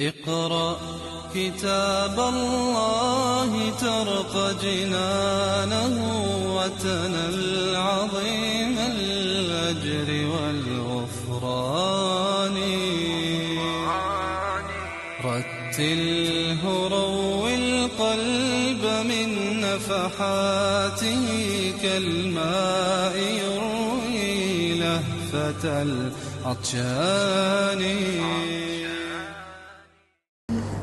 اقرأ كتاب الله ترق جنانه وتنل عظيم الأجر والغفران رتله روي القلب من نفحاته كالماء يروي لهفة العطشان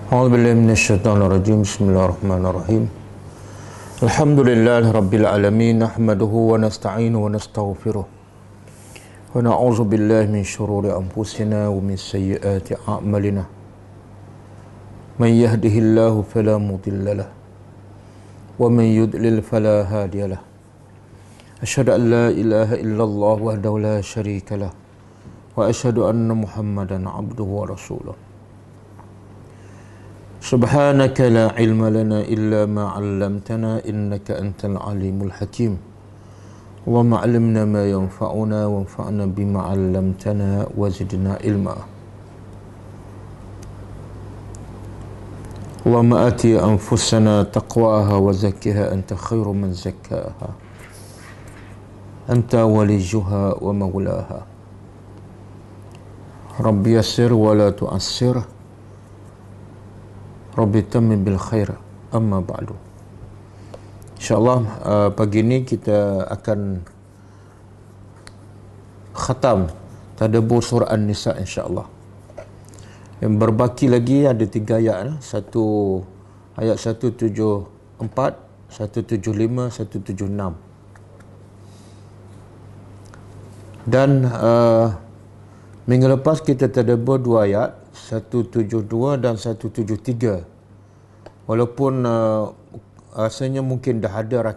أعوذ بالله من الشيطان الرجيم. بسم الله الرحمن الرحيم. الحمد لله رب العالمين، نحمده ونستعينه ونستغفره ونعوذ بالله من شرور أنفسنا ومن سيئات أعمالنا. من يهده الله فلا مضل له ومن يضلل فلا هادي له. أشهد أن لا إله إلا الله وحده لا شريك له وأشهد أن محمدا عبده ورسوله. سبحانك لا علم لنا إلا ما علمتنا إنك أنت العليم الحكيم. اللهم علمنا ما ينفعنا وانفعنا بما علمتنا وزدنا علما. اللهم آت أنفسنا تقواها وزكها أنت خير من زكاها أنت وليها ومولاها. رب يسر ولا تعسر Rabbi tamim bil khair, amma ba'du. InsyaAllah pagi ini kita akan khatam tadabbur surah An-Nisa insyaAllah. Yang berbaki lagi ada 3 ayat. Satu ayat 174, 175, 176. Dan minggu lepas kita tadabbur 2 ayat, 172 dan 173. Walaupun rasanya mungkin dah ada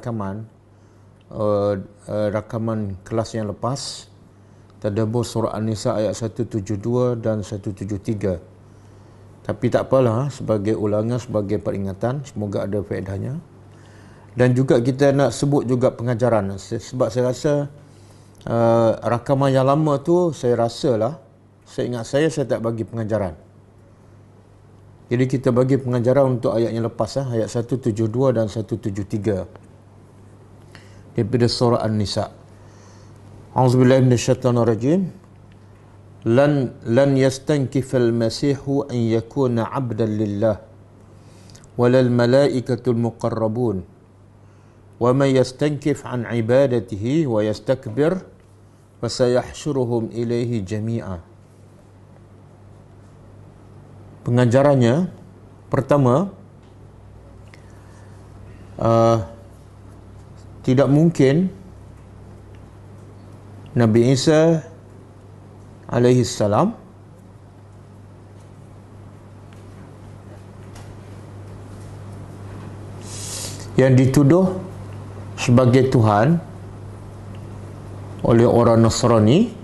rakaman kelas yang lepas tadabbur surah An-Nisa ayat 172 dan 173. Tapi tak apalah, sebagai ulangan, sebagai peringatan, semoga ada faedahnya. Dan juga kita nak sebut juga pengajaran, sebab saya rasa rakaman yang lama tu saya ingat saya tak bagi pengajaran. Jadi kita bagi pengajaran untuk ayat yang lepas, ayat 172 dan 173 daripada surah An-Nisa. A'udzubillahi minasyaitonirrajim. Lan yastankifal masihu an yakuna 'abdan lillah walal malaikatul muqarrabun wa man yastankif an ibadatihi wa yastakbir fasayahsyuruhum ilaihi jami'a. Pengajarannya pertama, tidak mungkin Nabi Isa alaihi salam yang dituduh sebagai Tuhan oleh orang Nasrani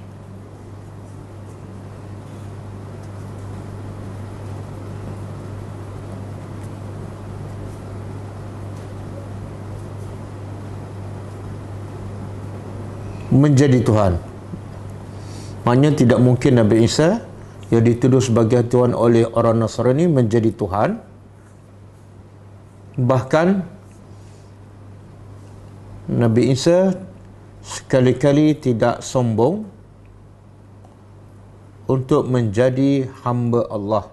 menjadi Tuhan. Maknanya tidak mungkin Nabi Isa yang dituduh sebagai Tuhan oleh orang Nasrani menjadi Tuhan. Bahkan Nabi Isa sekali-kali tidak sombong untuk menjadi hamba Allah.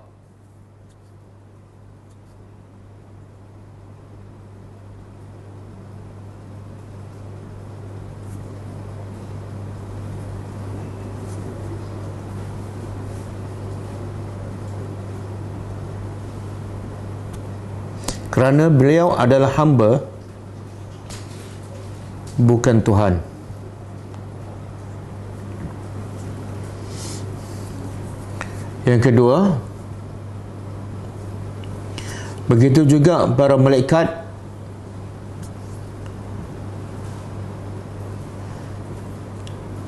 Kerana beliau adalah hamba, bukan Tuhan. Yang kedua, begitu juga para malaikat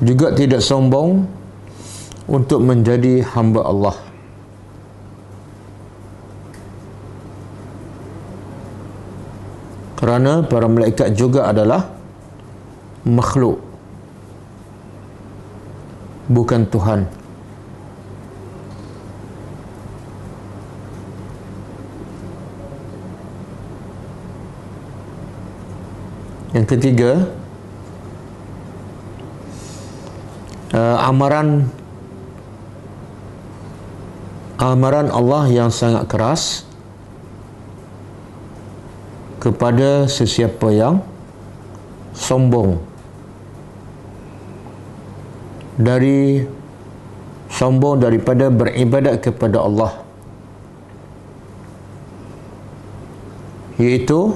juga tidak sombong untuk menjadi hamba Allah. Kerana para malaikat juga adalah makhluk, bukan Tuhan. Yang ketiga, amaran Allah yang sangat keras kepada sesiapa yang sombong daripada beribadat kepada Allah, iaitu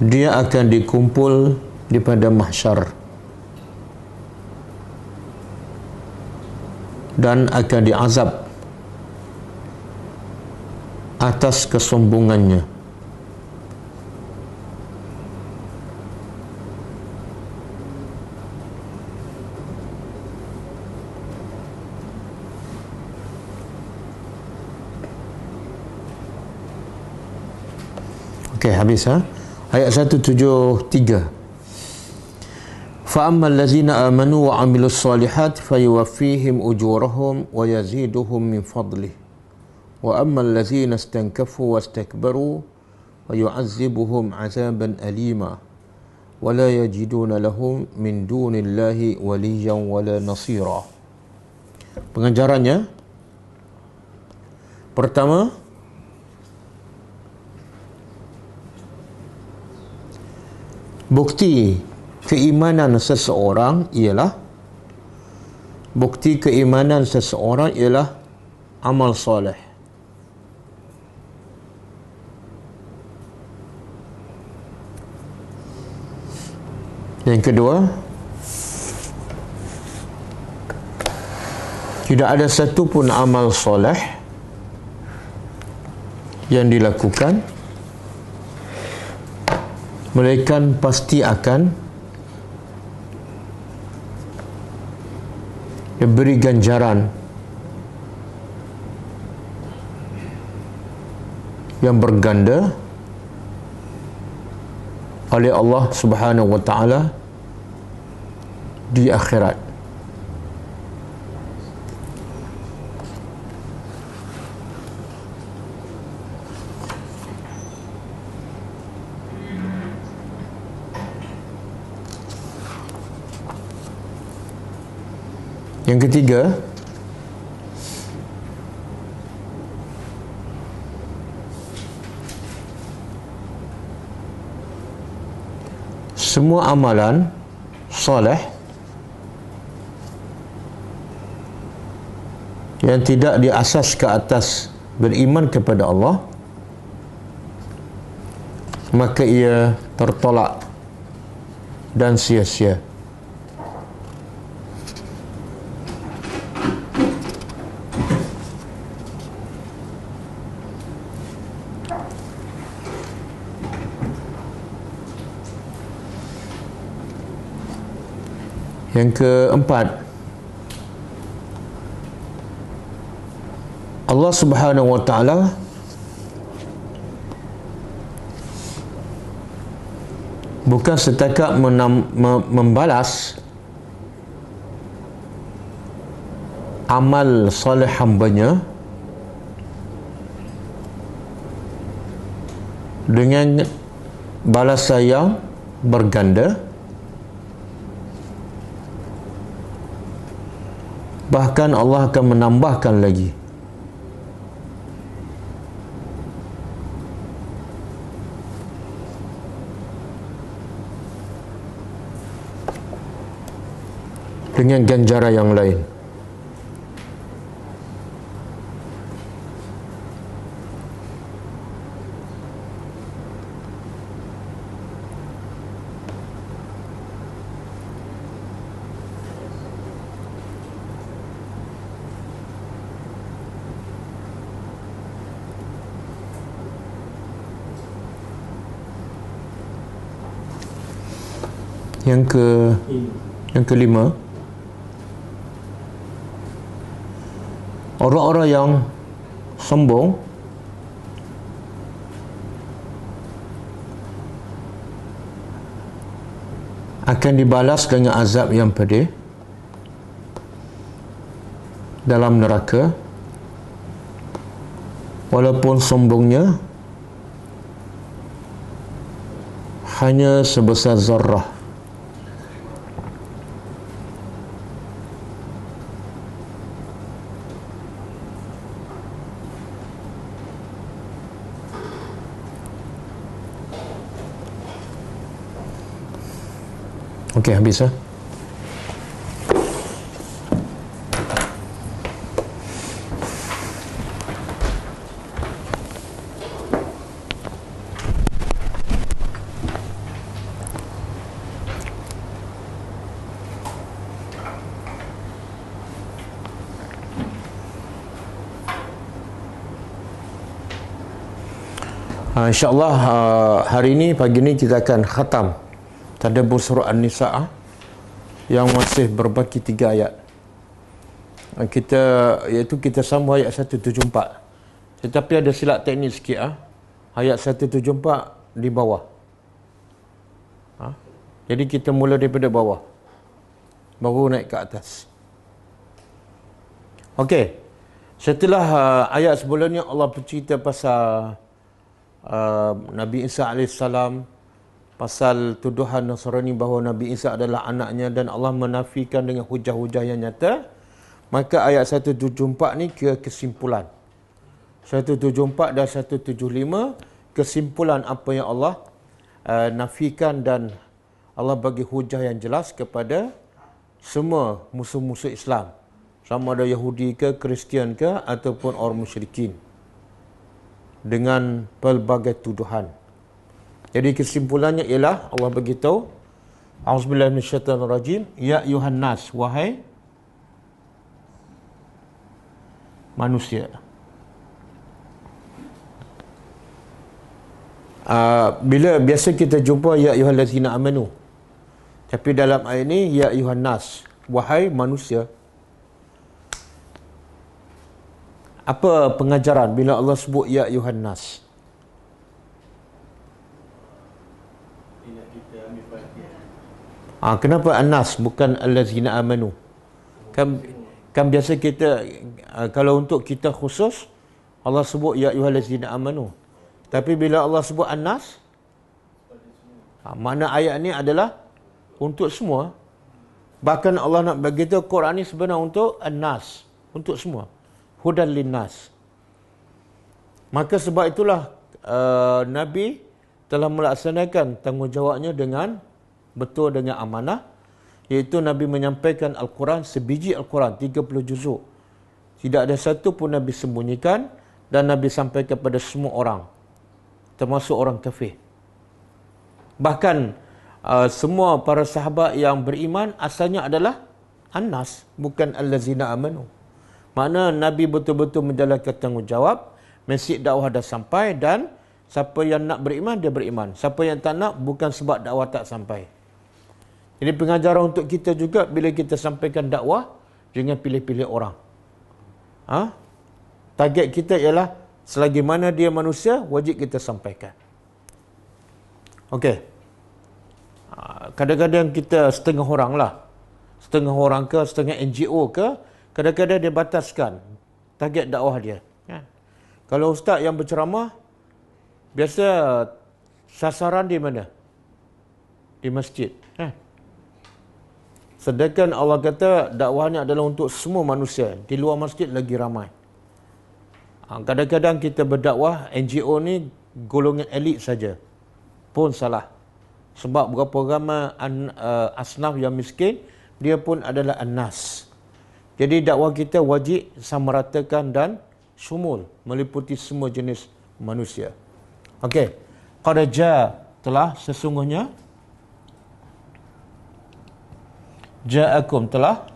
dia akan dikumpul di pada mahsyar dan akan diazab atas kesombongannya. Okey, habis ayat 173. فَأَمَّا الَّذِينَ آمَنُوا وَعَمِلُوا الصَّالِحَاتِ فَيُوَفِّيهِمْ أُجُورَهُمْ وَيَزِيدُهُمْ مِنْ فَضْلِهِ وَأَمَّا الَّذِينَ اسْتَنْكَفُوا وَاسْتَكْبَرُوا وَيُعَذِّبُهُمْ عَذَابًا أَلِيمًا وَلَا يَجِدُونَ لَهُمْ مِنْ دُونِ اللَّهِ وَلِيًّا وَلَا نَصِيرًا. Pengajarannya, pertama, bukti keimanan seseorang ialah amal soleh. Yang kedua, tidak ada satu pun amal soleh yang dilakukan melainkan pasti akan diberi ganjaran yang berganda oleh Allah Subhanahu wa taala di akhirat. Yang ketiga, semua amalan soleh yang tidak diasas ke atas beriman kepada Allah, maka ia tertolak dan sia-sia. Yang keempat, Allah Subhanahu wa taala bukan setakat membalas amal soleh hambanya dengan balas sayang berganda, bahkan Allah akan menambahkan lagi. Dengan ganjaran yang lain. Yang kelima, orang-orang yang sombong akan dibalas dengan azab yang pedih dalam neraka, walaupun sombongnya hanya sebesar zarrah. Okey, habis lah. InsyaAllah hari ini, pagi ini kita akan khatam tadabbur surah An-Nisa yang masih berbaki 3 ayat. Iaitu kita sambung ayat 174. Tetapi ada silap teknik sikit. Ayat 174 di bawah. Jadi kita mula daripada bawah, baru naik ke atas. Okey. Setelah ayat sebelumnya Allah bercerita pasal Nabi Isa AS, pasal tuduhan Nasrani bahawa Nabi Isa adalah anaknya dan Allah menafikan dengan hujah-hujah yang nyata. Maka ayat 174 ni kira kesimpulan. 174 dan 175 kesimpulan apa yang Allah nafikan, dan Allah bagi hujah yang jelas kepada semua musuh-musuh Islam, sama ada Yahudi ke, Kristian ke, ataupun orang musyrikin, dengan pelbagai tuduhan. Jadi kesimpulannya ialah Allah beritahu, A'udzubillahi minasyaitanirrajim, ya ayuhan nas, wahai manusia. Bila biasa kita jumpa ya ayyuhallazina amanu, tapi dalam ayat ini ya ayuhan nas, wahai manusia. Apa pengajaran bila Allah sebut ya ayuhan nas? Kenapa an-nas bukan allazina amanu? Kan biasa kita kalau untuk kita khusus Allah sebut ya ayyuhallazina amanu. Tapi bila Allah sebut an-nas, makna ayat ni adalah untuk semua. Bahkan Allah nak beritahu Quran ni sebenarnya untuk an-nas, untuk semua. Hudan linnas. Maka sebab itulah Nabi telah melaksanakan tanggungjawabnya dengan betul, dengan amanah, iaitu Nabi menyampaikan Al-Quran, sebiji Al-Quran 30 juzuk. Tidak ada satu pun Nabi sembunyikan, dan Nabi sampaikan kepada semua orang, termasuk orang kafir. Bahkan semua para sahabat yang beriman asalnya adalah an-nas, bukan allazina amanu. Makna Nabi betul-betul menjalankan tanggungjawab, mesej dakwah dah sampai, dan siapa yang nak beriman, dia beriman. Siapa yang tak nak, bukan sebab dakwah tak sampai. Jadi pengajaran untuk kita juga, bila kita sampaikan dakwah, jangan pilih-pilih orang. Target kita ialah, selagi mana dia manusia, wajib kita sampaikan. Okey. Kadang-kadang kita setengah orang lah. Setengah orang ke, setengah NGO ke, kadang-kadang dia bataskan target dakwah dia. Kalau ustaz yang berceramah, biasa sasaran di mana? Di masjid. Sedangkan Allah kata dakwahnya adalah untuk semua manusia. Di luar masjid lagi ramai. Kadang-kadang kita berdakwah, NGO ni golongan elit saja, pun salah. Sebab berapa ramai asnaf yang miskin, dia pun adalah an-nas. Jadi dakwah kita wajib samaratakan dan syumul, meliputi semua jenis manusia. Okey. Qad jaa, telah sesungguhnya, ja'akum, telah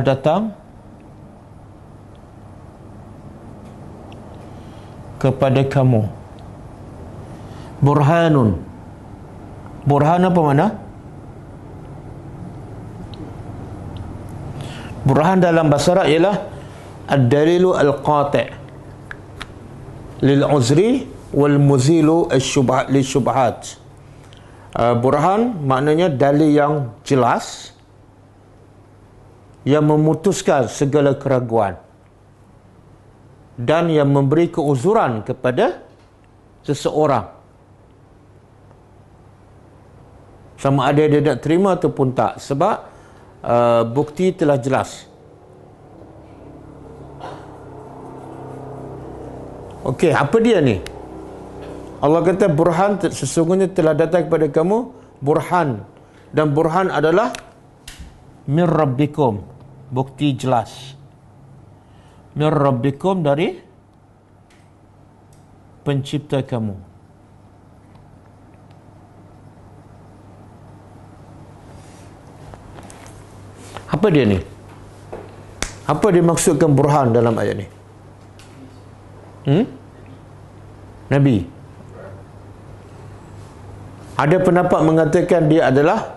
datang kepada kamu burhanun. Burhan apa makna? Burhan dalam bahasa Arab ialah ad-dalilu al-qati' lil uzri wal muzilu al-syubhat. Burhan maknanya dalil yang jelas yang memutuskan segala keraguan dan yang memberi keuzuran kepada seseorang. Sama ada dia nak terima ataupun tak. Sebab bukti telah jelas. Okey, apa dia ni? Allah kata burhan, sesungguhnya telah datang kepada kamu burhan. Dan burhan adalah min rabbikum, bukti jelas. Min rabbikum, dari pencipta kamu. Apa dia ni? Apa dimaksudkan burhan dalam ayat ni? Nabi. Ada pendapat mengatakan dia adalah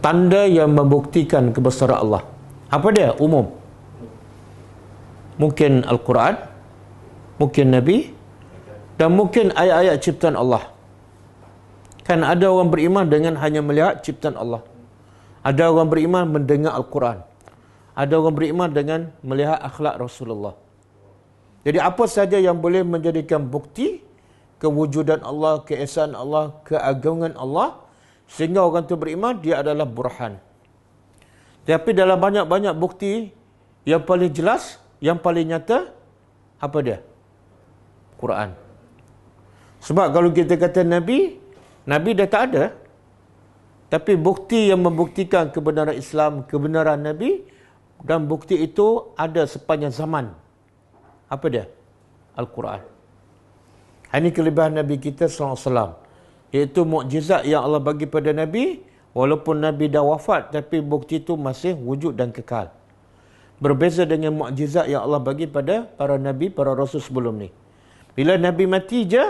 tanda yang membuktikan kebesaran Allah. Apa dia? Umum. Mungkin Al-Quran, mungkin Nabi, dan mungkin ayat-ayat ciptaan Allah. Kan ada orang beriman dengan hanya melihat ciptaan Allah. Ada orang beriman mendengar Al-Quran. Ada orang beriman dengan melihat akhlak Rasulullah. Jadi apa saja yang boleh menjadikan bukti kewujudan Allah, keesaan Allah, keagungan Allah, sehingga orang itu beriman, dia adalah burhan. Tapi dalam banyak-banyak bukti, yang paling jelas, yang paling nyata, apa dia? Quran. Sebab kalau kita kata Nabi, Nabi dah tak ada. Tapi bukti yang membuktikan kebenaran Islam, kebenaran Nabi, dan bukti itu ada sepanjang zaman. Apa dia? Al-Quran. Ini kelebihan Nabi kita SAW. Iaitu mukjizat yang Allah bagi pada Nabi, walaupun Nabi dah wafat, tapi bukti itu masih wujud dan kekal. Berbeza dengan mukjizat yang Allah bagi pada para Nabi, para Rasul sebelum ni. Bila Nabi mati je,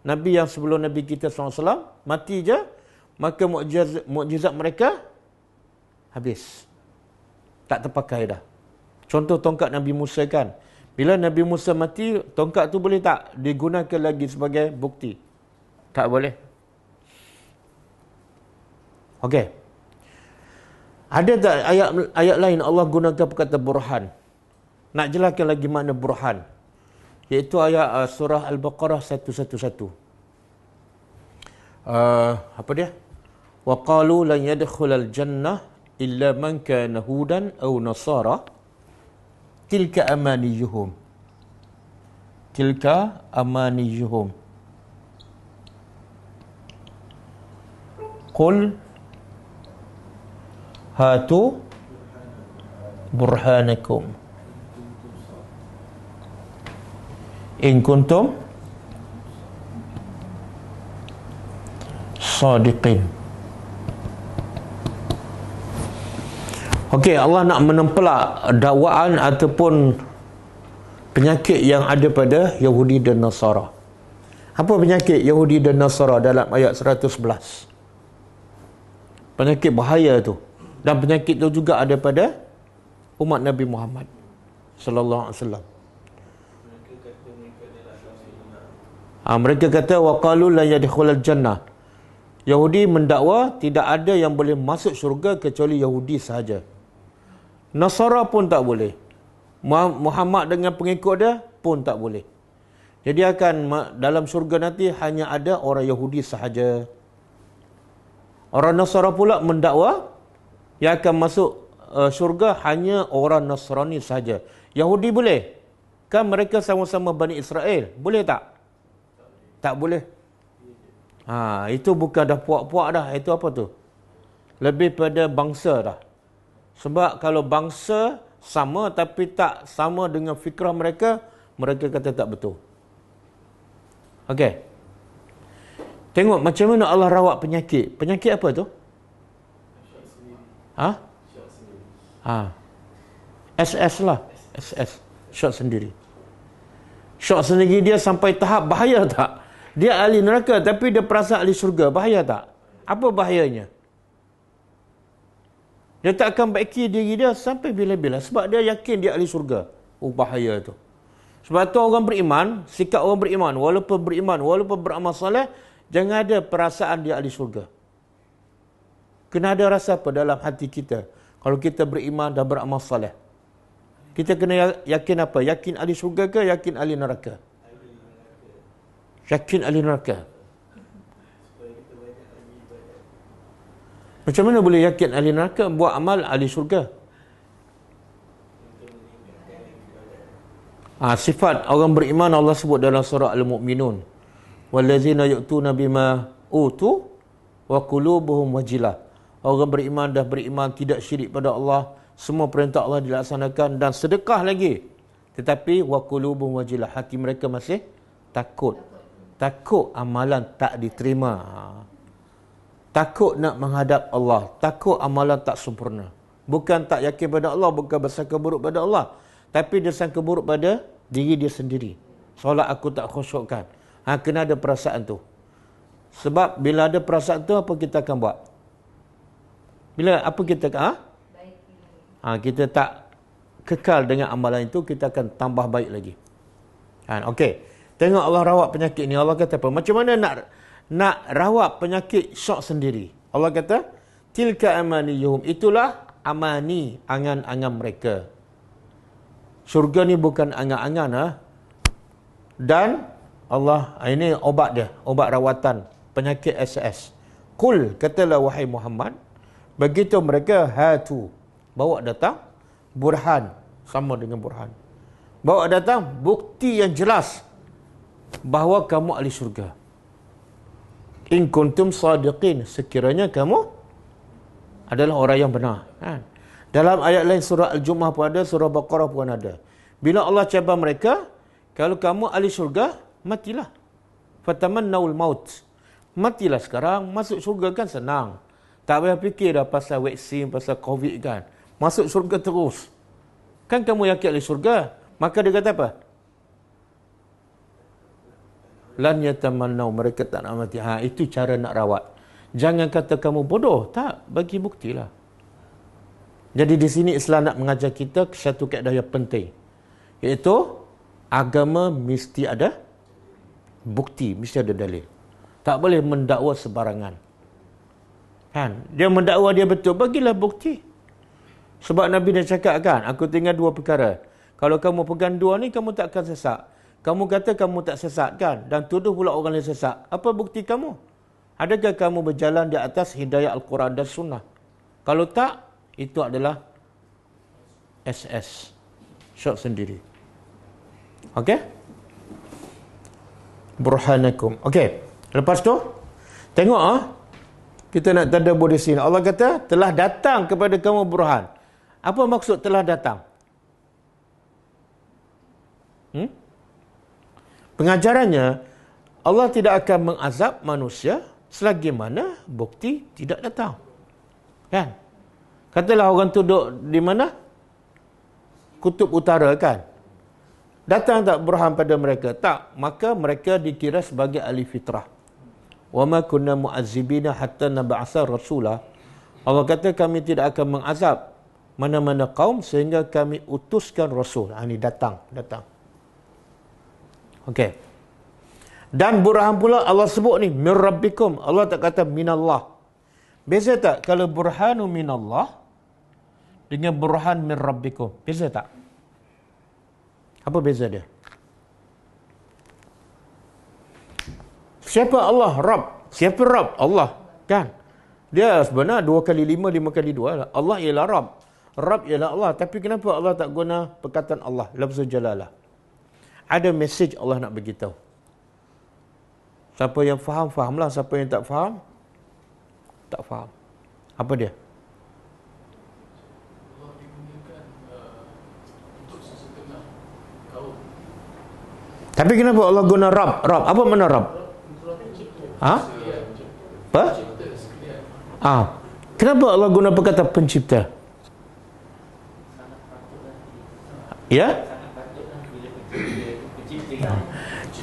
Nabi yang sebelum Nabi kita SAW, mati je, maka mukjizat mereka habis. Tak terpakai dah. Contoh tongkat Nabi Musa kan. Bila Nabi Musa mati, tongkat tu boleh tak digunakan lagi sebagai bukti? Tak boleh. Okey. Ada tak ayat lain Allah gunakan perkataan burhan? Nak jelaskan lagi makna burhan. Iaitu ayat surah Al-Baqarah 111. Apa dia? Wa qalu lan yadkhulal jannah illa man kana hudan aw nasara tilka amaniyuhum. Tilka amaniyuhum. Qul hatu burhanakum in kuntum sadiqin. Okey, Allah nak menempelak dakwaan ataupun penyakit yang ada pada Yahudi dan Nasara. Apa penyakit Yahudi dan Nasara dalam ayat 111? Penyakit bahaya tu. Dan penyakit tu juga ada pada umat Nabi Muhammad sallallahu alaihi wasallam. Mereka kata waqalu la yadkhulul jannah. Yahudi mendakwa tidak ada yang boleh masuk syurga kecuali Yahudi sahaja. Nasara pun tak boleh. Muhammad dengan pengikut dia pun tak boleh. Jadi akan dalam syurga nanti hanya ada orang Yahudi sahaja. Orang Nasara pula mendakwa yang akan masuk syurga hanya orang Nasrani sahaja. Yahudi boleh? Kan mereka sama-sama Bani Israel. Boleh tak? Tak boleh. Itu bukan dah puak-puak dah. Itu apa tu? Lebih pada bangsa dah. Sebab kalau bangsa sama tapi tak sama dengan fikrah mereka, mereka kata tak betul. Okey. Tengok macam mana Allah rawat penyakit. Penyakit apa tu? SS lah. SS. Syok sendiri. Syok sendiri dia sampai tahap bahaya tak? Dia ahli neraka tapi dia perasa ahli syurga. Bahaya tak? Apa bahayanya? Dia tak akan baiki diri dia sampai bila-bila. Sebab dia yakin dia ahli syurga. Bahaya tu. Sebab tu orang beriman, sikap orang beriman, walaupun beramal soleh, jangan ada perasaan dia ahli syurga. Kena ada rasa apa dalam hati kita? Kalau kita beriman dan beramal soleh. Kita kena yakin apa? Yakin ahli syurga ke yakin ahli neraka? Yakin ahli neraka. Macam mana boleh yakin ahli neraka buat amal ahli syurga? Sifat orang beriman Allah sebut dalam surah Al-Mu'minun. Wallazina yu'tuna bima utu wa qulubuhum wajilah. Orang beriman dah beriman, tidak syirik pada Allah, semua perintah Allah dilaksanakan dan sedekah lagi. Tetapi wa qulubuhum wajilah, hati mereka masih takut. Takut amalan tak diterima. Takut nak menghadap Allah, takut amalan tak sempurna. Bukan tak yakin pada Allah, bukan bersangka buruk pada Allah, tapi dia sangka buruk pada diri dia sendiri. Solat aku tak khusyukkan. Kena ada perasaan tu. Sebab bila ada perasaan tu, apa kita akan buat? Bila apa kita kita tak kekal dengan amalan itu, kita akan tambah baik lagi. Okey. Tengok Allah rawat penyakit ni. Allah kata apa? Macam mana nak rawat penyakit syok sendiri? Allah kata, tilka amaniyuhum. Itulah amani, angan-angan mereka. Syurga ni bukan angan-angan. Dan Allah, ini obat dia, obat rawatan penyakit SS. Qul, katalah wahai Muhammad, begitu mereka, hatu, bawa datang burhan, sama dengan burhan, bawa datang bukti yang jelas bahawa kamu ahli syurga. In kuntum sadiqin, sekiranya kamu adalah orang yang benar. Dalam ayat lain surah Al-Jumu'ah pun ada, surah Baqarah pun ada. Bila Allah cabar mereka, kalau kamu ahli syurga, matilah. Fatamannaul maut. Matilah sekarang, masuk syurga kan senang. Tak payah fikir dah pasal vaksin, pasal COVID kan. Masuk syurga terus. Kan kamu yakin ahli syurga. Maka dia kata apa? Lan yatamannau, mereka tak nak mati. Itu cara nak rawat. Jangan kata kamu bodoh. Tak, bagi buktilah. Jadi di sini Islam nak mengajar kita satu kaedah yang penting. Iaitu, agama mesti ada bukti, mesti ada dalil. Tak boleh mendakwa sebarangan. Dia mendakwa dia betul, bagilah bukti. Sebab Nabi dah cakap kan, aku tinggal dua perkara. Kalau kamu pegang dua ni, kamu tak akan sesat. Kamu kata kamu tak sesat kan, dan tuduh pula orang lain sesat. Apa bukti kamu? Adakah kamu berjalan di atas hidayah Al-Quran dan Sunnah? Kalau tak, itu adalah SS. Syok sendiri. Okey? Burhanakum. Okey. Lepas tu, tengok kita nak tadabbur di sini. Allah kata, telah datang kepada kamu burhan. Apa maksud telah datang? Pengajarannya, Allah tidak akan mengazab manusia selagi mana bukti tidak datang. Kan? Katalah orang tu duduk di mana? Kutub utara kan? Datang tak burhan pada mereka? Tak. Maka mereka dikira sebagai ahli fitrah. Wa ma kunna mu'azzibina hatta nab'atha rasula. Allah kata kami tidak akan mengazab mana-mana kaum sehingga kami utuskan rasul. Ini datang. Okey. Dan burhan pula Allah sebut ni min rabbikum. Allah tak kata minallah. Beza tak kalau burhanu minallah dengan burhan min rabbikum? Beza tak? Apa beza dia? Siapa Allah? Rabb. Siapa Rabb? Allah. Kan? Dia sebenarnya 2 kali 5, 5 kali 2. Allah ialah Rabb. Rabb ialah Allah. Tapi kenapa Allah tak guna perkataan Allah? Lafzul jalalah. Ada mesej Allah nak beritahu. Siapa yang faham, fahamlah. Siapa yang tak faham, tak faham. Apa dia? Tapi kenapa Allah guna Rabb? Rabb. Apa makna Rabb? Apa? Kenapa Allah guna perkataan pencipta? Ya?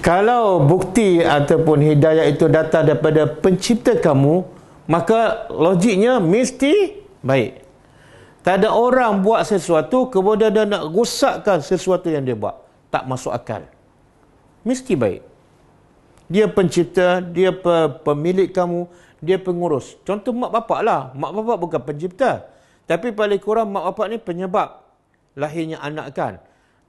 Kalau bukti ataupun hidayah itu datang daripada pencipta kamu, maka logiknya mesti baik. Tak ada orang buat sesuatu kemudian dia nak rusakkan sesuatu yang dia buat. Tak masuk akal. Mesti baik. Dia pencipta, dia pemilik kamu, dia pengurus. Contoh mak bapak lah. Mak bapak bukan pencipta. Tapi paling kurang mak bapak ni penyebab lahirnya anak kan.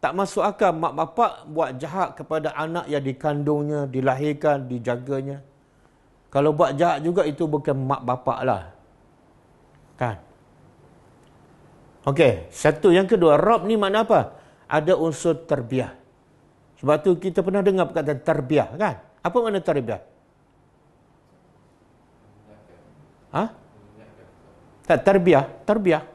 Tak masuk akal mak bapak buat jahat kepada anak yang dikandungnya, dilahirkan, dijaganya. Kalau buat jahat juga itu bukan mak bapak lah. Kan? Okey, satu. Yang kedua, Rabb ni makna apa? Ada unsur tarbiyah. Sebab tu kita pernah dengar perkataan tarbiyah, kan? Apa makna tarbiyah? Tak, tarbiyah.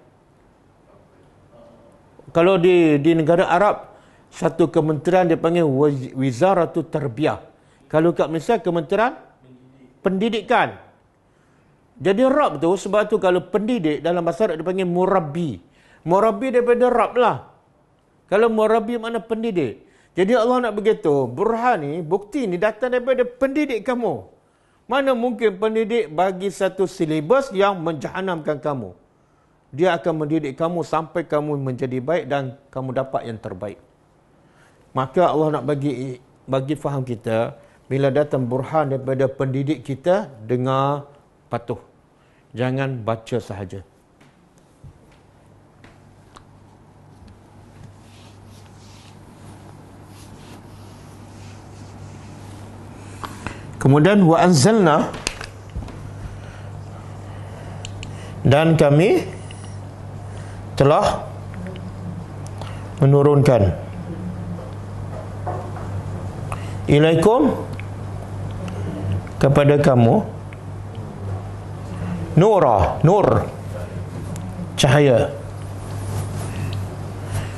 Kalau di negara Arab, satu kementerian dia panggil Wizaratu Tarbiyah. Kalau kat Malaysia, Kementerian Pendidikan. Jadi Rabb tu, sebab tu kalau pendidik dalam bahasa Arab dia panggil murabbi. Murabbi daripada Rabb lah. Kalau murabbi makna pendidik. Jadi Allah nak begitu. Burhan ni, bukti ni datang daripada pendidik kamu. Mana mungkin pendidik bagi satu silibus yang menjahanamkan kamu. Dia akan mendidik kamu sampai kamu menjadi baik dan kamu dapat yang terbaik. Maka Allah nak bagi faham kita, bila datang burhan daripada pendidik kita, dengar patuh. Jangan baca sahaja. Kemudian wa anzalna, dan kami telah menurunkan ilaikum kepada kamu nur cahaya,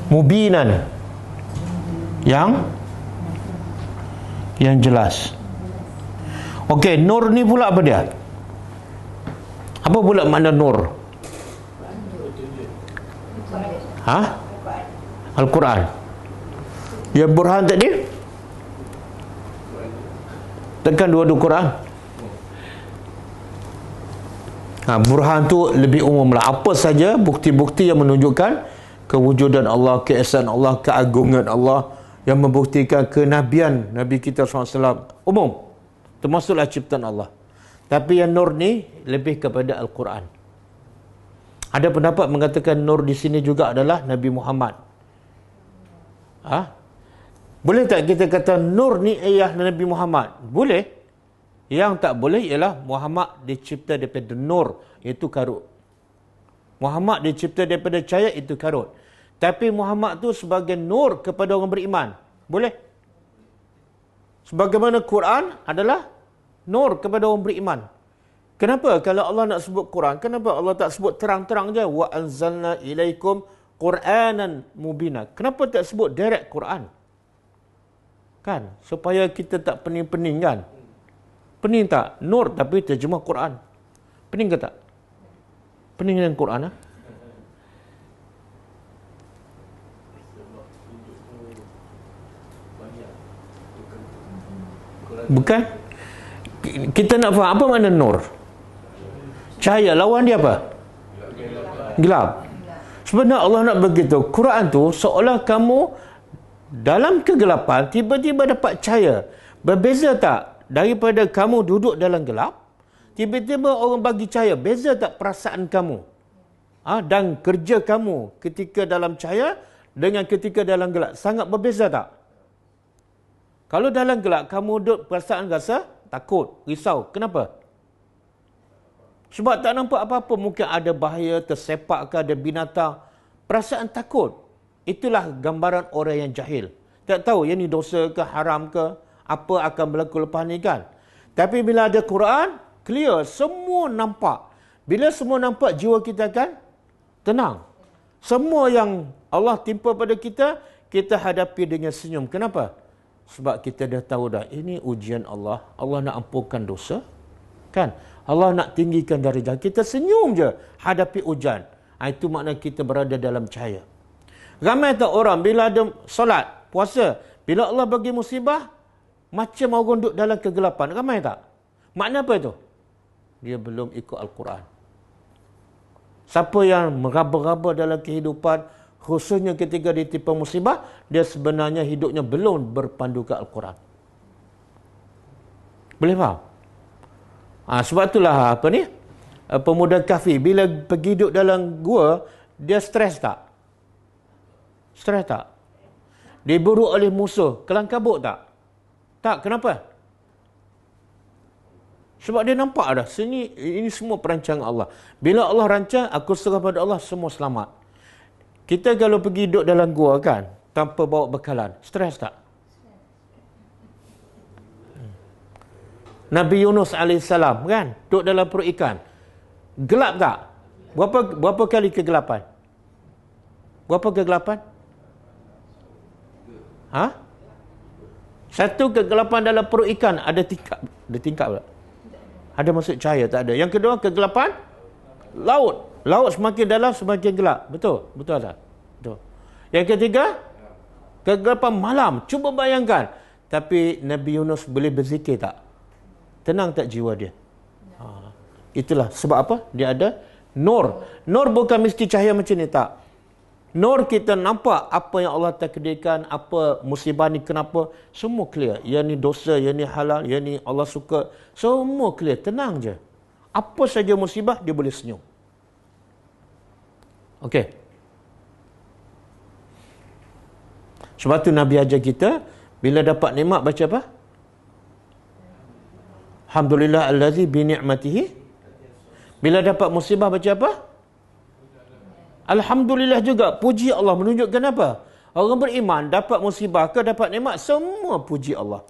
mubinan yang jelas. Okey, nur ni pula apa dia? Apa pula makna nur? Al-Quran. Ya, burhan tadi? Tekan dua Quran. Burhan tu lebih umum lah. Apa saja bukti-bukti yang menunjukkan kewujudan Allah, keesaan Allah, keagungan Allah, yang membuktikan kenabian Nabi kita SAW. Umum. Termasuklah ciptaan Allah. Tapi yang nur ni lebih kepada Al-Quran. Ada pendapat mengatakan nur di sini juga adalah Nabi Muhammad. Boleh tak kita kata nur ni ayah Nabi Muhammad? Boleh. Yang tak boleh ialah Muhammad dicipta daripada nur, iaitu karut. Muhammad dicipta daripada cahaya, itu karut. Tapi Muhammad tu sebagai nur kepada orang beriman. Boleh. Sebagaimana Quran adalah nur kepada orang beriman. Kenapa kalau Allah nak sebut Quran, kenapa Allah tak sebut terang-terang je? Wa anzalna ilaikum Qur'anan mubina. Kenapa tak sebut direct Quran? Kan? Supaya kita tak pening-pening, kan? Pening tak? Nur tapi terjemah Quran. Pening ke tak? Pening dengan Quran, Bukan? Kita nak faham apa makna nur? Cahaya, lawan dia apa? Gelap. Sebenarnya Allah nak begitu. Quran tu seolah kamu dalam kegelapan tiba-tiba dapat cahaya. Berbeza tak daripada kamu duduk dalam gelap, tiba-tiba orang bagi cahaya? Beza tak perasaan kamu? Dan kerja kamu ketika dalam cahaya dengan ketika dalam gelap? Sangat berbeza tak? Kalau dalam gelap kamu duduk perasaan rasa takut, risau. Kenapa? Sebab tak nampak apa-apa. Mungkin ada bahaya, tersepak ke, ada binatang. Perasaan takut. Itulah gambaran orang yang jahil. Tak tahu yang ni dosa ke, haram ke, apa akan berlaku lepas ni, kan? Tapi bila ada Quran, clear. Semua nampak. Bila semua nampak, jiwa kita akan tenang. Semua yang Allah timpa pada kita, kita hadapi dengan senyum. Kenapa? Sebab kita dah tahu dah, ini ujian Allah. Allah nak ampunkan dosa. Kan? Allah nak tinggikan darjah. Kita senyum je hadapi ujian. Itu makna kita berada dalam cahaya. Ramai tak orang bila ada solat, puasa, bila Allah bagi musibah, macam orang duduk dalam kegelapan. Ramai tak? Makna apa itu? Dia belum ikut Al-Quran. Siapa yang meraba-raba dalam kehidupan, khususnya ketika ditimpa musibah, dia sebenarnya hidupnya belum berpandu ke Al-Quran. Boleh faham? Sebab itulah pemuda Kahfi bila pergi duduk dalam gua, dia stres tak? Stres tak? diburu oleh musuh, kelang kabut tak? Tak, kenapa? Sebab dia nampak dah, ini semua perancangan Allah. Bila Allah rancang, aku serah pada Allah, semua selamat. Kita kalau pergi duduk dalam gua kan, tanpa bawa bekalan, stres tak? Nabi Yunus AS kan, duduk dalam perut ikan. Gelap tak? Berapa kali kegelapan? Berapa kegelapan? Ha? Satu kegelapan dalam perut ikan, ada tingkap. Ada tingkap tak? Ada masuk cahaya? Tak ada. Yang kedua, kegelapan laut. Laut semakin dalam, semakin gelap. Betul? Betul tak? Betul. Yang ketiga, kegelapan malam. Cuba bayangkan. Tapi Nabi Yunus boleh berzikir tak? Tenang tak jiwa dia? Itulah sebab apa? Dia ada nur. Nur bukan mesti cahaya macam ni, tak. Nur kita nampak apa yang Allah takdirkan, apa musibah ni kenapa, semua clear. Yang ni dosa, yang ni halal, yang ni Allah suka, semua clear. Tenang je. Apa saja musibah, dia boleh senyum. Okey. Sebab tu Nabi ajar kita, bila dapat nikmat baca apa? Alhamdulillah allazi bi ni'matihi. Bila dapat musibah baca apa? Alhamdulillah juga. Puji Allah. Menunjukkan apa? Orang beriman dapat musibah ke dapat nikmat, semua puji Allah.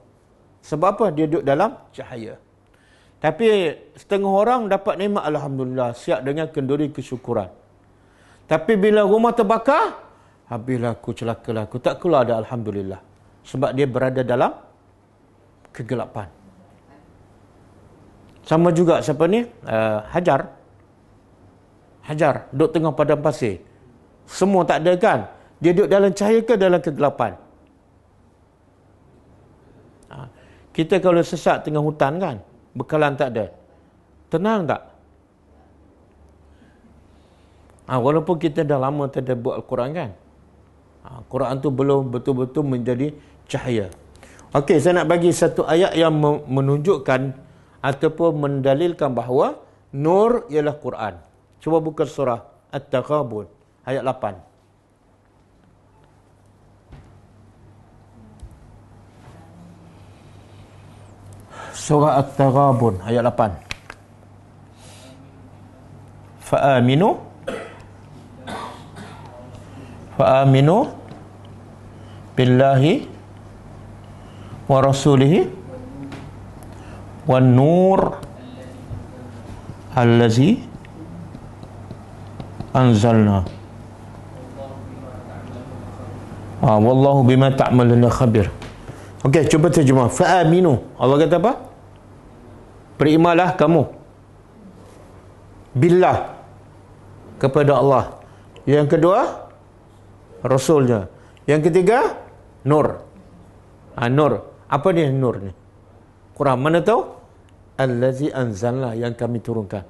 Sebab apa? Dia duduk dalam cahaya. Tapi setengah orang dapat nikmat, alhamdulillah, siap dengan kenduri kesyukuran. Tapi bila rumah terbakar, habislah aku, celakalah aku. Tak keluar ada alhamdulillah. Sebab dia berada dalam kegelapan. Sama juga siapa ni? Hajar duduk tengah padang pasir. Semua tak ada kan? Dia duduk dalam cahaya ke dalam kegelapan? Kita kalau sesat tengah hutan kan, bekalan tak ada, tenang tak? Walaupun kita dah lama tadabbur Al-Quran kan, Quran tu belum betul-betul menjadi cahaya. Okey, saya nak bagi satu ayat yang menunjukkan ataupun mendalilkan bahawa nur ialah Quran. Cuba buka surah At-Taghabun ayat 8. Surah At-Taghabun ayat 8. Fa'aminu billahi wa rasulihi wan nur allazi anzalna. Wallahu bima ta'maluna khabir. Okey, cuba terjemah. Fa'aminu. Allah kata apa? Berimanlah kamu. Billah. Kepada Allah. Yang kedua, Rasulnya. Yang ketiga, nur. Nur. Apa ni nur ni? Quran. Mana tahu? Allazi anzalna, yang kami turunkan.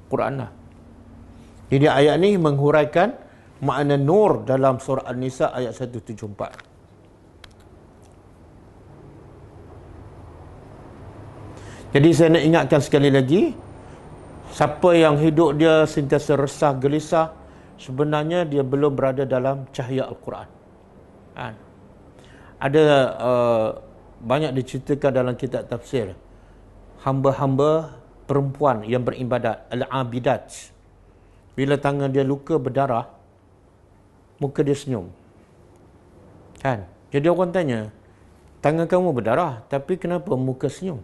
Quran lah. Jadi ayat ni menghuraikan makna nur dalam surah An-Nisa ayat 174. Jadi saya nak ingatkan sekali lagi, siapa yang hidup dia sentiasa resah, gelisah, sebenarnya dia belum berada dalam cahaya Al-Quran. Ada banyak diceritakan dalam kitab tafsir, hamba-hamba perempuan yang beribadat, al-abidat, bila tangan dia luka berdarah, muka dia senyum. Kan? Jadi orang tanya, tangan kamu berdarah, tapi kenapa muka senyum?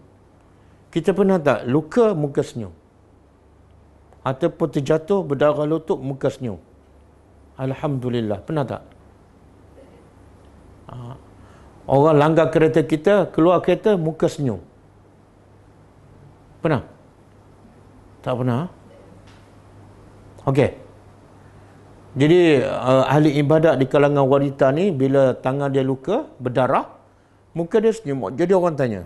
Kita pernah tak luka muka senyum? Ataupun terjatuh berdarah lutut muka senyum? Alhamdulillah. Pernah tak? Orang langgar kereta kita, keluar kereta muka senyum. Pernah? Tak pernah? Okey. Jadi ahli ibadat di kalangan wanita ni, bila tangan dia luka berdarah, muka dia senyum. Jadi orang tanya,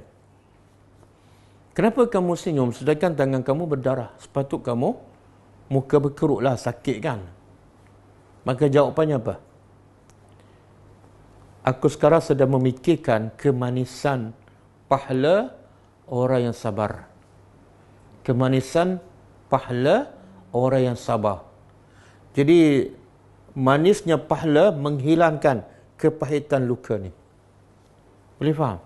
kenapa kamu senyum sedangkan tangan kamu berdarah? Sepatut kamu muka berkerutlah, sakit kan? Maka jawapannya apa? Aku sekarang sedang memikirkan kemanisan pahala orang yang sabar. Kemanisan pahala orang yang sabar. Jadi manisnya pahala menghilangkan kepahitan luka ni. Boleh faham?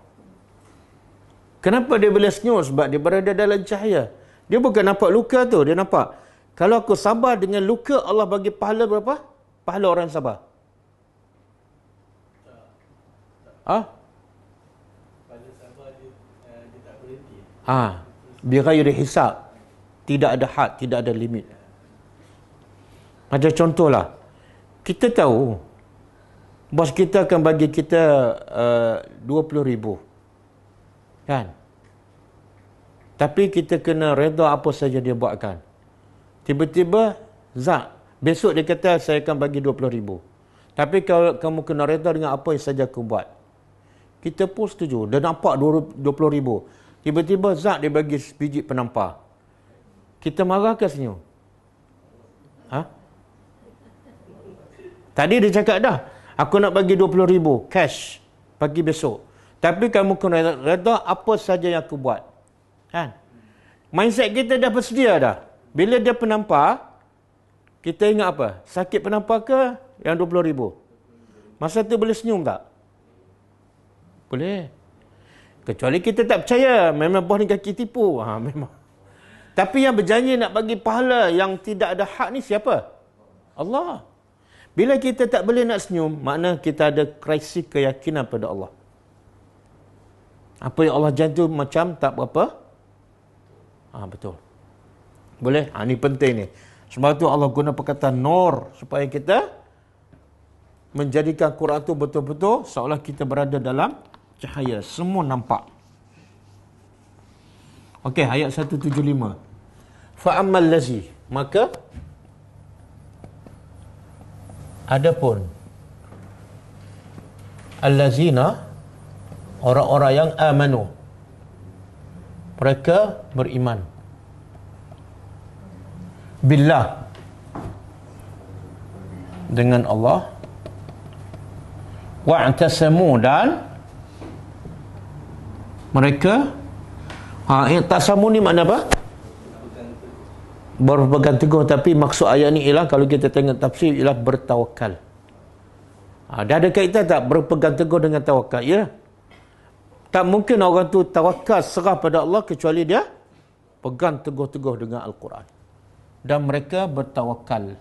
Kenapa dia boleh senyum? Sebab dia berada dalam cahaya. Dia bukan nampak luka tu, dia nampak kalau aku sabar dengan luka, Allah bagi pahala berapa? Pahala orang sabar. Pahala sabar dia tak berhenti. Bighairi hisab. Tidak ada had, tidak ada limit. Macam contohlah, kita tahu bos kita akan bagi kita 20,000. Kan? Tapi kita kena redha apa saja dia buatkan. Tiba-tiba, Zak, besok dia kata saya akan bagi 20,000. Tapi kalau kamu kena redha dengan apa yang saja aku buat. Kita pun setuju. Dia nampak 20,000. Tiba-tiba Zak dia bagi biji penampar. Kita marah ke senyum? Tadi dia cakap dah, aku nak bagi 20,000 cash pagi besok. Tapi kamu kena redha apa saja yang aku buat. Kan? Mindset kita dah bersedia dah. Bila dia penampar, kita ingat apa? Sakit penampar ke yang 20,000? Masa tu boleh senyum tak? Boleh. Kecuali kita tak percaya, memang bos ni kaki tipu. Memang. Tapi yang berjanji nak bagi pahala yang tidak ada hak ni siapa? Allah. Bila kita tak boleh nak senyum, makna kita ada krisis keyakinan pada Allah. Apa yang Allah janji macam tak berapa? Betul. Boleh? Ini penting ni. Sebab tu Allah guna perkataan nur supaya kita menjadikan Quran tu betul-betul seolah kita berada dalam cahaya. Semua nampak. Okey, ayat 175. Fa'ammal lazi, maka adapun allazina, orang-orang yang amanu, mereka beriman billah, dengan Allah, wa'tasamu, dan mereka i'tasamu ni makna apa? Berpegang teguh. Tapi maksud ayat ni ialah, kalau kita tengok tafsir, ialah bertawakal. Dia ada kaitan tak berpegang teguh dengan tawakal? Ya. Tak mungkin orang tu tawakal serah pada Allah kecuali dia pegang teguh-teguh dengan Al-Quran. Dan mereka bertawakal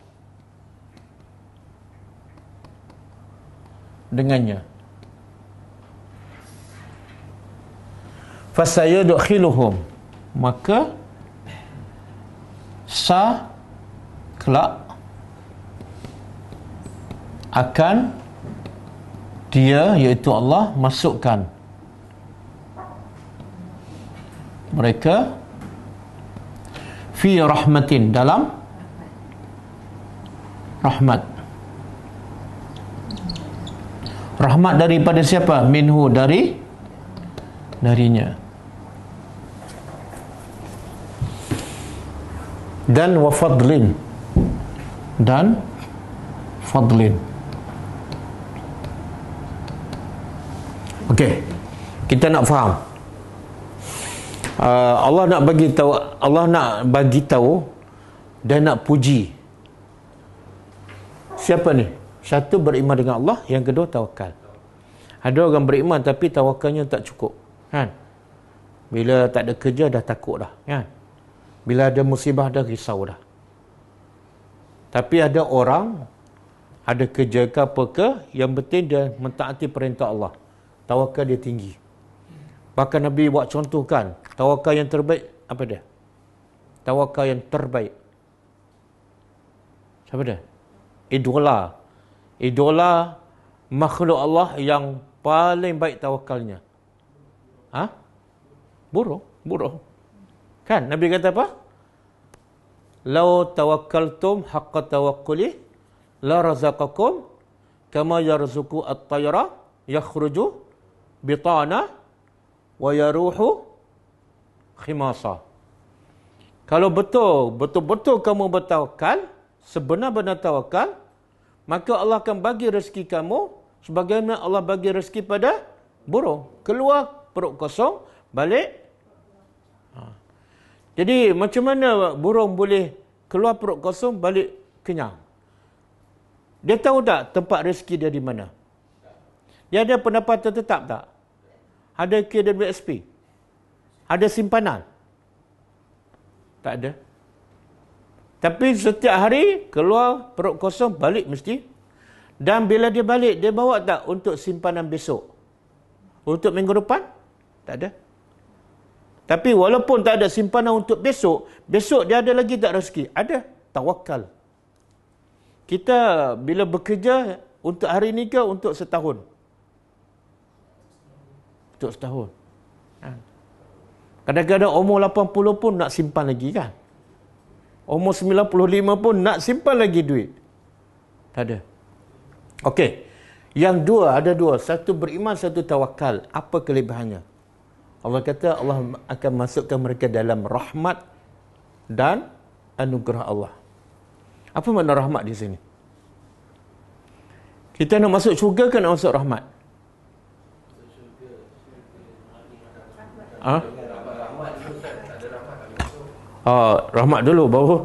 dengannya. Fasayadkhiluhum, maka kelak akan dia, iaitu Allah, masukkan mereka fi rahmatin, dalam rahmat. Rahmat daripada siapa? Minhu, darinya. Dan wafadlin, dan fadlin. Okey, kita nak faham. Allah nak bagi tahu dan nak puji. Siapa ni? Satu, beriman dengan Allah. Yang kedua, tawakal. Ada orang beriman tapi tawakalnya tak cukup. Kan? Bila tak ada kerja dah takut dah. Kan? Bila ada musibah dah risau dah. Tapi ada orang ada kerja ke apa ke, yang penting dia mentaati perintah Allah. Tawakal dia tinggi. Bahkan Nabi buat contoh kan, tawakal yang terbaik apa dia? Tawakal yang terbaik. Siapa dia? Idola makhluk Allah yang paling baik tawakalnya. Burung. Kan Nabi kata apa? Lau tawakkaltum haqqa tawakkuli la razaqakum kama yarzuqu at-tayra yakhruju bitana wa yaruhu khimasa. Kalau betul-betul kamu bertawakal, sebenar-benar tawakal, maka Allah akan bagi rezeki kamu sebagaimana Allah bagi rezeki pada burung. Keluar perut kosong, balik. Jadi macam mana burung boleh keluar perut kosong, balik kenyang? Dia tahu tak tempat rezeki dia di mana? Dia ada pendapatan tetap tak? Ada KWSP? Ada simpanan? Tak ada. Tapi setiap hari keluar perut kosong, balik mesti. Dan bila dia balik, dia bawa tak untuk simpanan besok? Untuk minggu depan? Tak ada. Tapi walaupun tak ada simpanan untuk besok, besok dia ada lagi tak rezeki? Ada. Tawakal. Kita bila bekerja untuk hari ni ke untuk setahun? Untuk setahun. Kadang-kadang umur 80 pun nak simpan lagi kan? Umur 95 pun nak simpan lagi duit. Tak ada. Okey. Yang dua, ada dua. Satu beriman, satu tawakal. Apa kelebihannya? Allah kata Allah akan masukkan mereka dalam rahmat dan anugerah Allah. Apa makna rahmat di sini? Kita nak masuk syurga ke nak masuk rahmat? Ha? Rahmat dulu baru.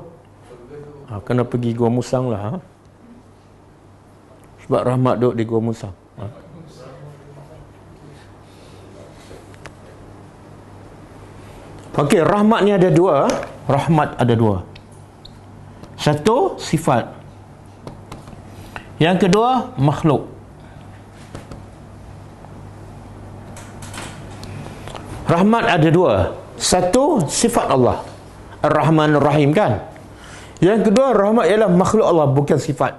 Kena pergi Gua Musang lah. Ha? Sebab rahmat duduk di Gua Musang. Okey, rahmat ni ada dua. Rahmat ada dua. Satu, sifat. Yang kedua, makhluk. Rahmat ada dua. Satu, sifat Allah. Ar-Rahman Ar-Rahim kan? Yang kedua, rahmat ialah makhluk Allah, bukan sifat.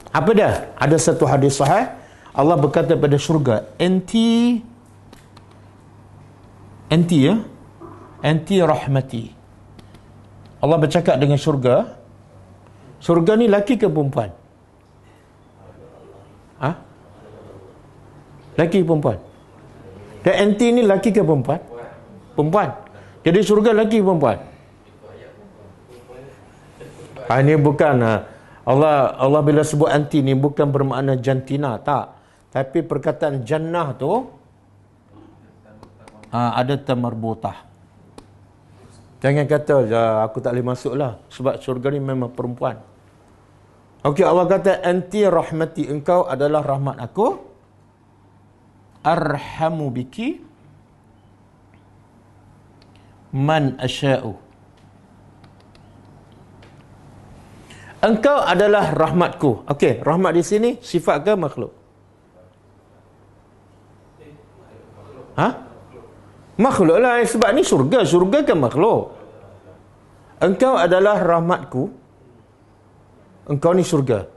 Apa dia? Ada satu hadis sahih. Allah berkata pada syurga, Enti ya? Enti rahmati. Allah bercakap dengan syurga. Syurga ni laki ke perempuan? Ha? Laki ke perempuan? Dan enti ni laki ke perempuan? Perempuan. Jadi syurga laki ke perempuan? Ini bukan Allah bila sebut anti ni bukan bermakna jantina, tak. Tapi perkataan jannah tu ada tamarbutah. Jangan kata aku tak boleh masuk lah sebab syurga ni memang perempuan. Okey, Allah kata anti rahmati, engkau adalah rahmat aku. Arhamu biki man asya'u. Engkau adalah rahmatku. Okey, rahmat di sini sifat ke makhluk? Ha? Makhluk lah, sebab ni syurga. Syurga kan makhluk. Engkau adalah rahmatku. Engkau ni syurga.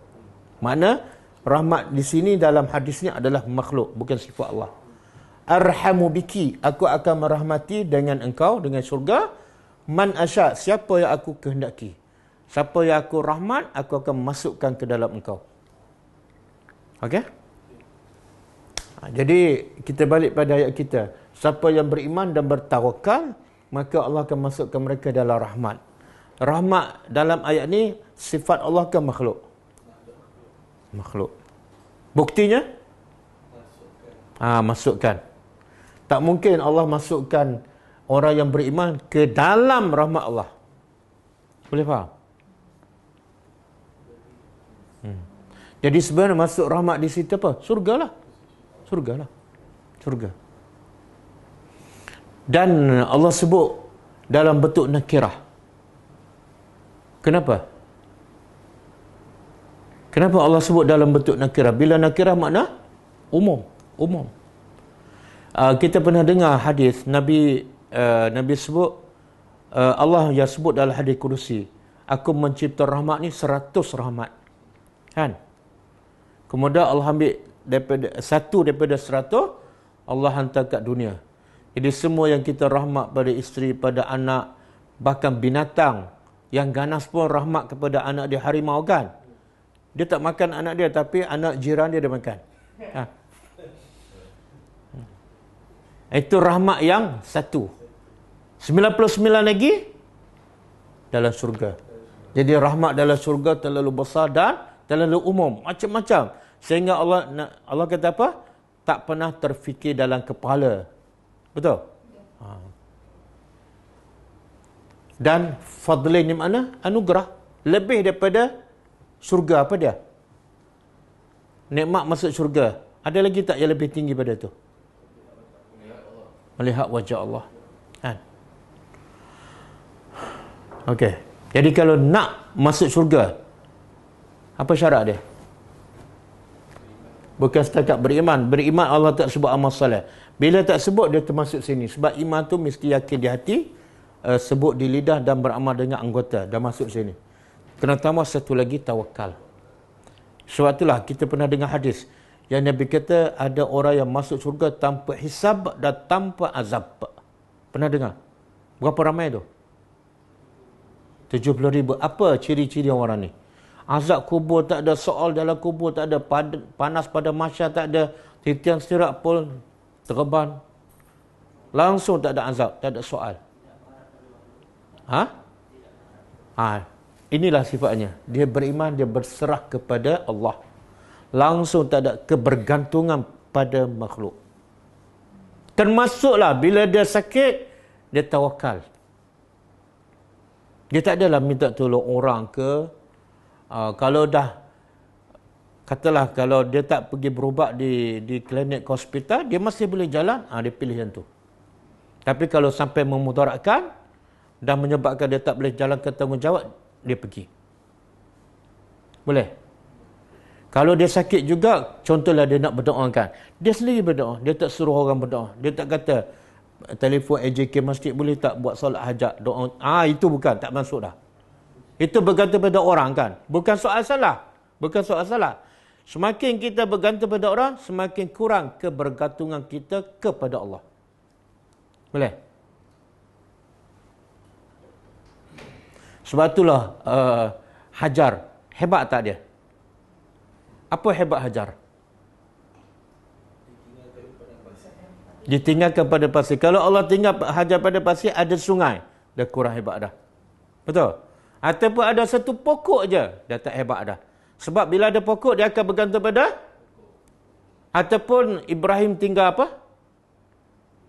Makna rahmat di sini dalam hadis ni adalah makhluk, bukan sifat Allah. Arhamu biki, aku akan merahmati dengan engkau, dengan syurga. Man asya, siapa yang aku kehendaki. Siapa yang aku rahmat, aku akan masukkan ke dalam engkau. Okey? Jadi kita balik pada ayat kita. Siapa yang beriman dan bertawakal, maka Allah akan masukkan mereka dalam rahmat. Rahmat dalam ayat ni sifat Allah ke makhluk? Makhluk. Buktinya? Masukkan. Tak mungkin Allah masukkan orang yang beriman ke dalam rahmat Allah. Boleh faham? Jadi sebenarnya masuk rahmat di situ apa? Surga lah. Surga lah. Surga. Dan Allah sebut dalam bentuk nakirah. Kenapa? Kenapa Allah sebut dalam bentuk nakirah? Bila nakirah makna umum. Umum. Kita pernah dengar hadis Nabi sebut, Allah yang sebut dalam hadis kudusi, aku mencipta rahmat ni 100 rahmat. Kan? Kemudian Allah ambil daripada 100, Allah hantar kat dunia. Jadi semua yang kita rahmat pada isteri, pada anak, bahkan binatang yang ganas pun rahmat kepada anak dia, harimau kan. Dia tak makan anak dia, tapi anak jiran dia makan. Itu rahmat yang satu. 99 lagi dalam syurga. Jadi rahmat dalam syurga terlalu besar dan terlalu umum, macam-macam. Sehingga Allah kata apa? Tak pernah terfikir dalam kepala. Betul? Dan fadlin ni mana? Anugerah. Lebih daripada syurga apa dia? nikmat masuk syurga. Ada lagi tak yang lebih tinggi pada tu? Melihat wajah Allah. Kan? Okey. Jadi kalau nak masuk syurga, apa syarat dia? Bukan setakat beriman. Beriman Allah tak sebut amal soleh. Bila tak sebut, dia termasuk sini. Sebab iman tu mesti yakin di hati, sebut di lidah dan beramal dengan anggota. Dah masuk sini. Kena tambah satu lagi, tawakal. Sebab itulah kita pernah dengar hadis yang Nabi kata ada orang yang masuk syurga tanpa hisab dan tanpa azab. Pernah dengar? Berapa ramai tu? 70,000. Apa ciri-ciri orang ni? Azab kubur tak ada, soal dalam kubur tak ada, panas pada mahsyar tak ada, titian sirat pun terban. Langsung tak ada azab, tak ada soal. Inilah sifatnya. Dia beriman, dia berserah kepada Allah. Langsung tak ada kebergantungan pada makhluk. Termasuklah bila dia sakit, dia tawakal. Dia tak adalah minta tolong orang ke. Kalau dah, katalah kalau dia tak pergi berubat di klinik ke hospital, dia masih boleh jalan, dia pilih yang tu. Tapi kalau sampai memudaratkan dan menyebabkan dia tak boleh jalan ke tanggungjawab, dia pergi. Boleh? Kalau dia sakit juga, contohlah dia nak berdoa kan, dia sendiri berdoa. Dia tak suruh orang berdoa. Dia tak kata, telefon AJK masjid boleh tak buat solat hajat, doa. Itu bukan, tak masuk dah. Itu bergantung pada orang kan. Bukan soal salah. Bukan soal salah. Semakin kita bergantung pada orang, semakin kurang kebergantungan kita kepada Allah. Boleh? Sebab itulah Hajar, hebat tak dia? Apa hebat Hajar? Ditinggalkan pada pasir. Kalau Allah tinggal Hajar pada pasir, ada sungai, dah kurang hebat dah. Betul? Ataupun ada satu pokok je, dah tak hebat dah. Sebab bila ada pokok, dia akan bergantung pada. Ataupun Ibrahim tinggal apa?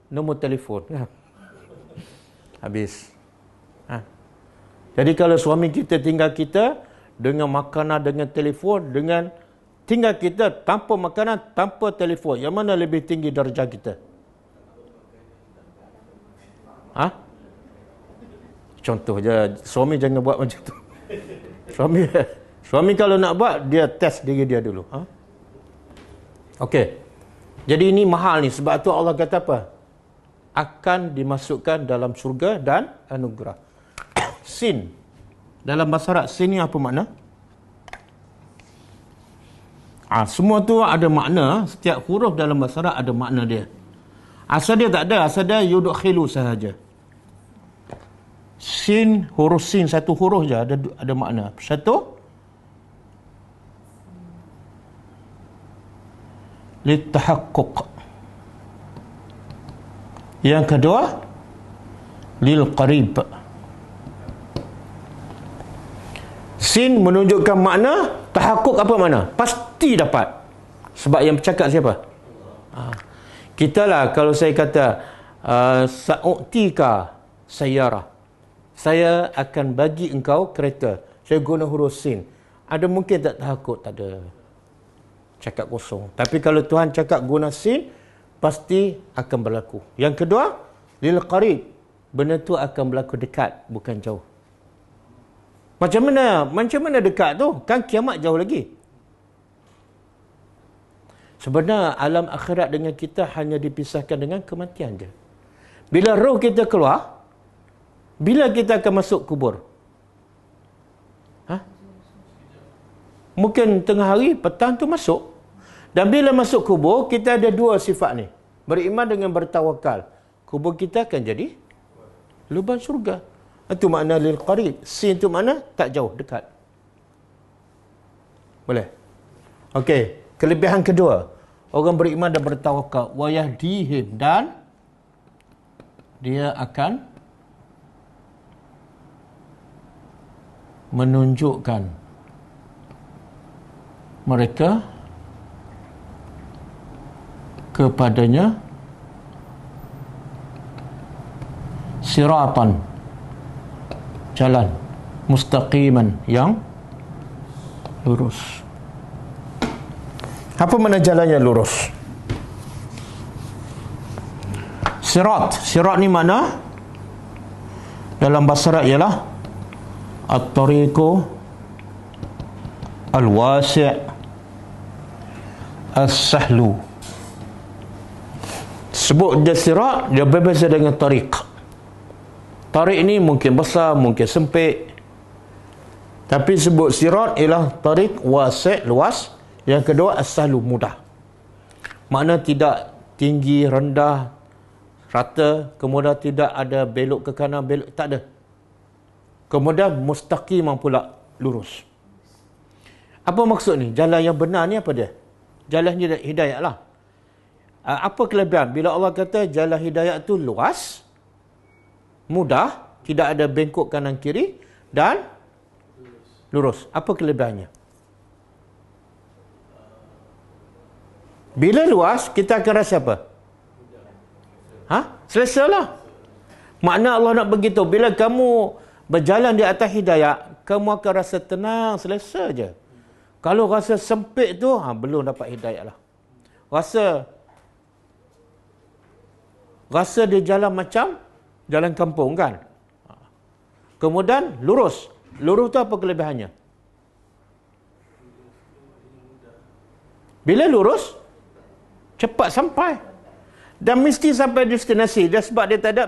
Nombor telefon. Habis. Jadi kalau suami kita tinggal kita dengan makanan, dengan telefon, dengan tinggal kita tanpa makanan, tanpa telefon, yang mana lebih tinggi darjah kita? Contoh je, suami jangan buat macam tu. Suami kalau nak buat, dia test diri dia dulu. Okey. Jadi ini mahal ni, sebab tu Allah kata apa? Akan dimasukkan dalam syurga dan anugerah. Sin. Dalam bahasa Arab, sin ni apa makna? Semua tu ada makna. Setiap huruf dalam bahasa Arab ada makna dia. Asal dia tak ada. Asal dia yudkhilu sahaja. Sin, huruf sin, satu huruf je ada makna. Satu, litahaqquq. Yang kedua, lil qarib. Sin menunjukkan makna, tahakkuk apa makna? Pasti dapat. Sebab yang bercakap siapa? Kita lah, kalau saya kata sa'u'tika sayyarah, saya akan bagi engkau kereta, saya guna huruf sin, ada mungkin tak tahakkuk? Tak ada. Cakap kosong. Tapi kalau Tuhan cakap guna sin, pasti akan berlaku. Yang kedua, lil qarib, benda tu akan berlaku dekat, bukan jauh. Macam mana dekat tu? Kan kiamat jauh lagi. Sebenarnya alam akhirat dengan kita hanya dipisahkan dengan kematian je. Bila roh kita keluar, bila kita akan masuk kubur? Mungkin tengah hari, petang tu masuk. Dan bila masuk kubur, kita ada dua sifat ni. Beriman dengan bertawakal. Kubur kita akan jadi lubang syurga. Itu makna lil qarib. Sin itu makna tak jauh, dekat. Boleh? Okey. Kelebihan kedua, orang beriman dan bertawakal, wa yahdihim, dan dia akan menunjukkan mereka kepadanya siratan, jalan mustaqiman, yang lurus. Apa mana jalan yang lurus? Sirat. Sirat ni mana? Dalam bahasa Arab ialah at-tariqu al-wasi' as-sahlu. Sebut dia sirat, dia berbeza dengan tariq. Tariq ni mungkin besar, mungkin sempit. Tapi sebut sirat ialah tariq wasi', luas. Yang kedua as-sahlu, mudah. Makna tidak tinggi, rendah, rata, kemudian tidak ada belok ke kanan, belok, tak ada. Kemudian mustaqimah pula, lurus. Apa maksud ni? Jalan yang benar ni apa dia? Jalan hidayah lah. Apa kelebihan? Bila Allah kata jalan hidayah tu luas, mudah, tidak ada bengkok kanan kiri, dan lurus. Apa kelebihannya? Bila luas, kita akan rasa apa? Selesalah. Makna Allah nak begitu. Bila kamu berjalan di atas hidayah, kamu akan rasa tenang, selesa je. Kalau rasa sempit tu, belum dapat hidayah lah. Rasa dia jalan macam jalan kampung kan. Kemudian lurus. Lurus tu apa kelebihannya? Bila lurus, cepat sampai. Dan mesti sampai destinasi. Dia sebab dia tak ada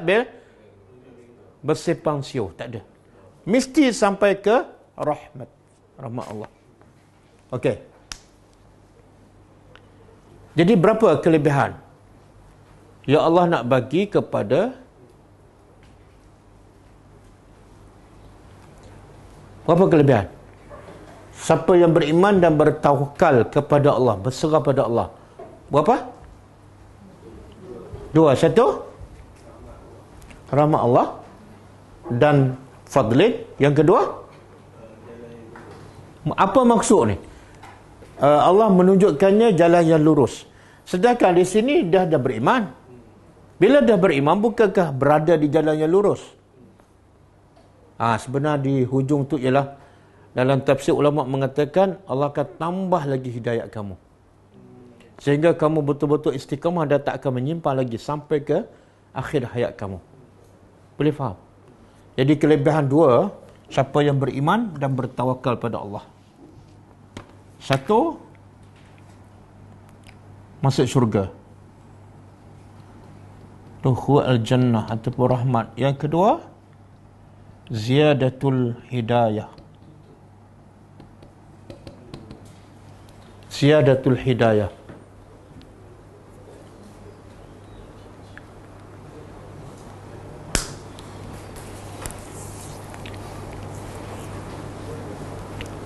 bersepang siu. Tak ada. Mesti sampai ke rahmat Allah. Okey. Jadi berapa kelebihan ya Allah nak bagi kepada berapa kelebihan? Siapa yang beriman dan bertawakal kepada Allah, berserah pada Allah. Berapa? 2. 1, rahmat Allah dan fadlin. Yang kedua, apa maksud ni? Allah menunjukkannya jalan yang lurus. Sedangkan di sini dah beriman. Bila dah beriman, bukankah berada di jalan yang lurus? Sebenarnya di hujung tu ialah dalam tafsir ulama mengatakan Allah akan tambah lagi hidayat kamu. Sehingga kamu betul-betul istiqamah dan tak akan menyimpang lagi sampai ke akhir hayat kamu. Boleh faham? Jadi kelebihan 2, siapa yang beriman dan bertawakal pada Allah. 1, masuk syurga. Dukhul al-jannah ataupun rahmat. Yang kedua, ziyadatul hidayah. Ziyadatul hidayah.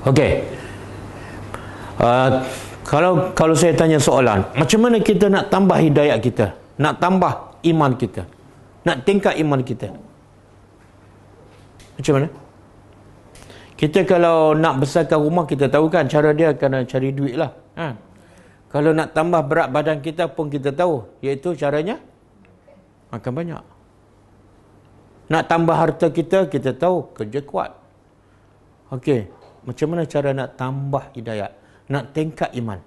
Okey. Kalau saya tanya soalan, macam mana kita nak tambah hidayah kita? Nak tambah iman kita? Nak tingkat iman kita? Macam mana? Kita kalau nak besarkan rumah, kita tahu kan cara dia kena cari duit lah. Kalau nak tambah berat badan kita pun kita tahu, iaitu caranya makan banyak. Nak tambah harta kita, kita tahu kerja kuat. Okey, macam mana cara nak tambah hidayah? Nak tingkat iman?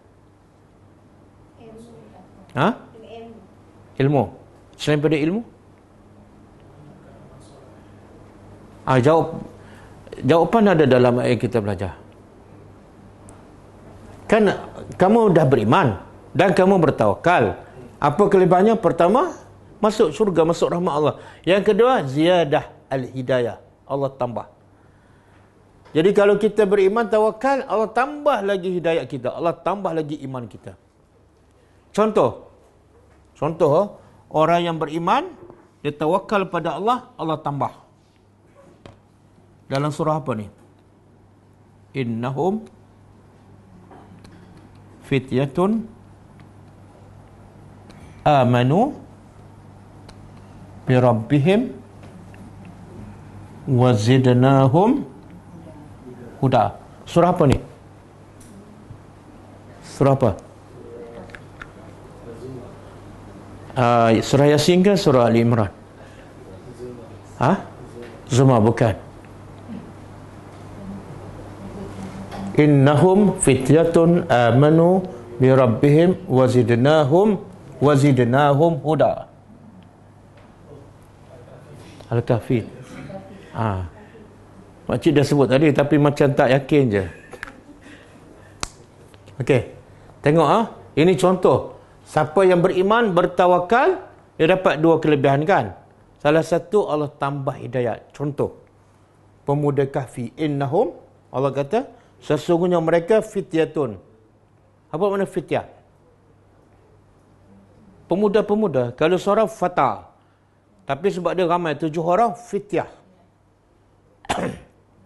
Ilmu. Selain pada ilmu? Jawapan ada dalam ayat kita belajar. Kan kamu dah beriman dan kamu bertawakal. Apa kelebihannya? Pertama, masuk syurga, masuk rahmat Allah. Yang kedua, ziyadah al-hidayah. Allah tambah. Jadi kalau kita beriman, tawakal, Allah tambah lagi hidayah kita. Allah tambah lagi iman kita. Contoh, orang yang beriman, dia tawakal pada Allah, Allah tambah. Dalam surah apa ni? Innahum fityatun amanu bi rabbihim wa zidnahum huda. Surah apa ni? Surah apa? Surah Yasin ke surah Ali Imran? Zumar, bukan. Innahum fityatun amanu bi rabbihim wazidnahum huda. Al-Kahfi. Makcik dah sebut tadi tapi macam tak yakin je. Okey. Tengok ini contoh. Siapa yang beriman, bertawakal, dia dapat dua kelebihan kan? Salah satu Allah tambah hidayat. Contoh. Pemuda Kahfi, innahum, Allah kata, sesungguhnya mereka fityatun. Apa makna fityah? Pemuda-pemuda. Kalau seorang fata, tapi sebab dia ramai 7 orang, fityah.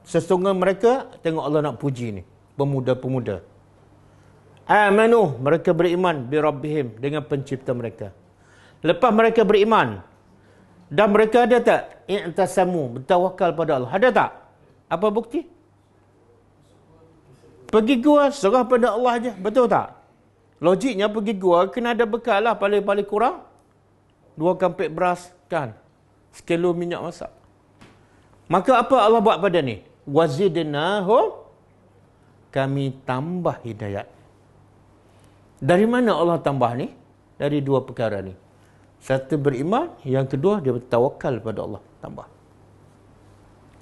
Sesungguhnya mereka, tengok Allah nak puji ni, pemuda-pemuda. Amanu, mereka beriman bi rabbihim, dengan pencipta mereka. Lepas mereka beriman, dan mereka ada tak i'tasamu, bertawakal pada Allah? Ada tak? Apa bukti? Pergi gua, serah pada Allah aja. Betul tak? Logiknya pergi gua kena ada bekal lah, paling-paling kurang 2 kampik beras kan, 1 kilo minyak masak. Maka apa Allah buat pada ni? Wazidnahum, kami tambah hidayat. Dari mana Allah tambah ni? Dari 2 perkara ni. Satu beriman, yang kedua dia bertawakal pada Allah, tambah.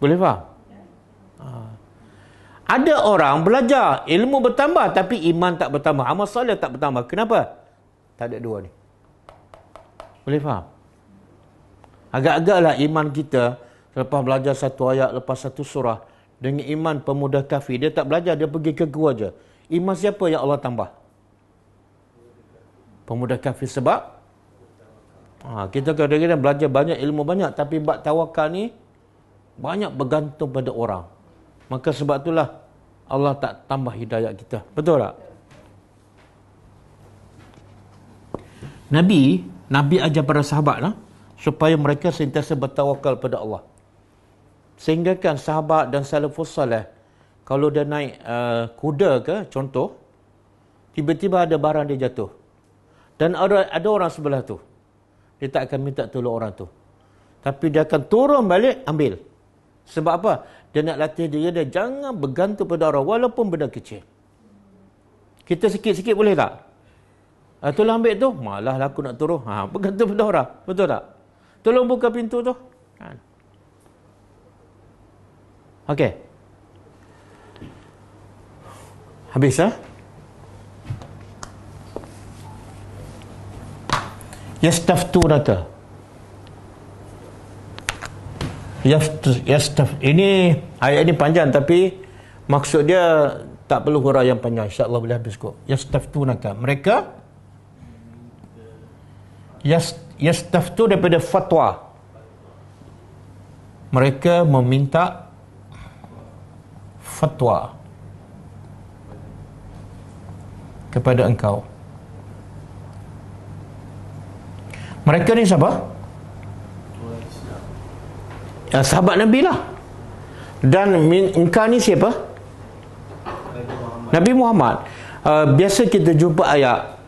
Boleh faham? Ada orang belajar, ilmu bertambah tapi iman tak bertambah, amal soleh tak bertambah. Kenapa? Tak ada 2 ni. Boleh faham? Agak-agaklah iman kita lepas belajar 1 ayat, lepas 1 surah, dengan iman pemuda Kahfi, dia tak belajar, dia pergi ke gua je. Iman siapa yang Allah tambah? Pemuda Kahfi. Sebab kita kadang-kadang belajar banyak, ilmu banyak, tapi bab tawakal ni banyak bergantung pada orang. Maka sebab itulah Allah tak tambah hidayat kita. Betul tak? Nabi ajar para sahabat supaya mereka sentiasa bertawakal pada Allah. Sehingga kan sahabat dan salafus salih, kalau dia naik kuda ke, contoh, tiba-tiba ada barang dia jatuh. Dan ada orang sebelah tu. Dia tak akan minta tolong orang tu. Tapi dia akan turun balik, ambil. Sebab apa? Dia nak latih diri dia, jangan bergantung pada orang, walaupun benda kecil. Kita sikit-sikit boleh tak? Tolong ambil tu, malah aku nak turun. Bergantung pada orang. Betul tak? Tolong buka pintu tu. Okey. Habis Yastaftunaka. Ini ayat ini panjang tapi maksud dia tak perlu huraian panjang. InsyaAllah boleh habis kok. Yastaftunaka. Mereka yastaftu daripada fatwa. Mereka meminta fatwa kepada engkau. Mereka ni siapa? Sahabat Nabi lah. Dan engkau ni siapa? Nabi Muhammad. Biasa kita jumpa ayat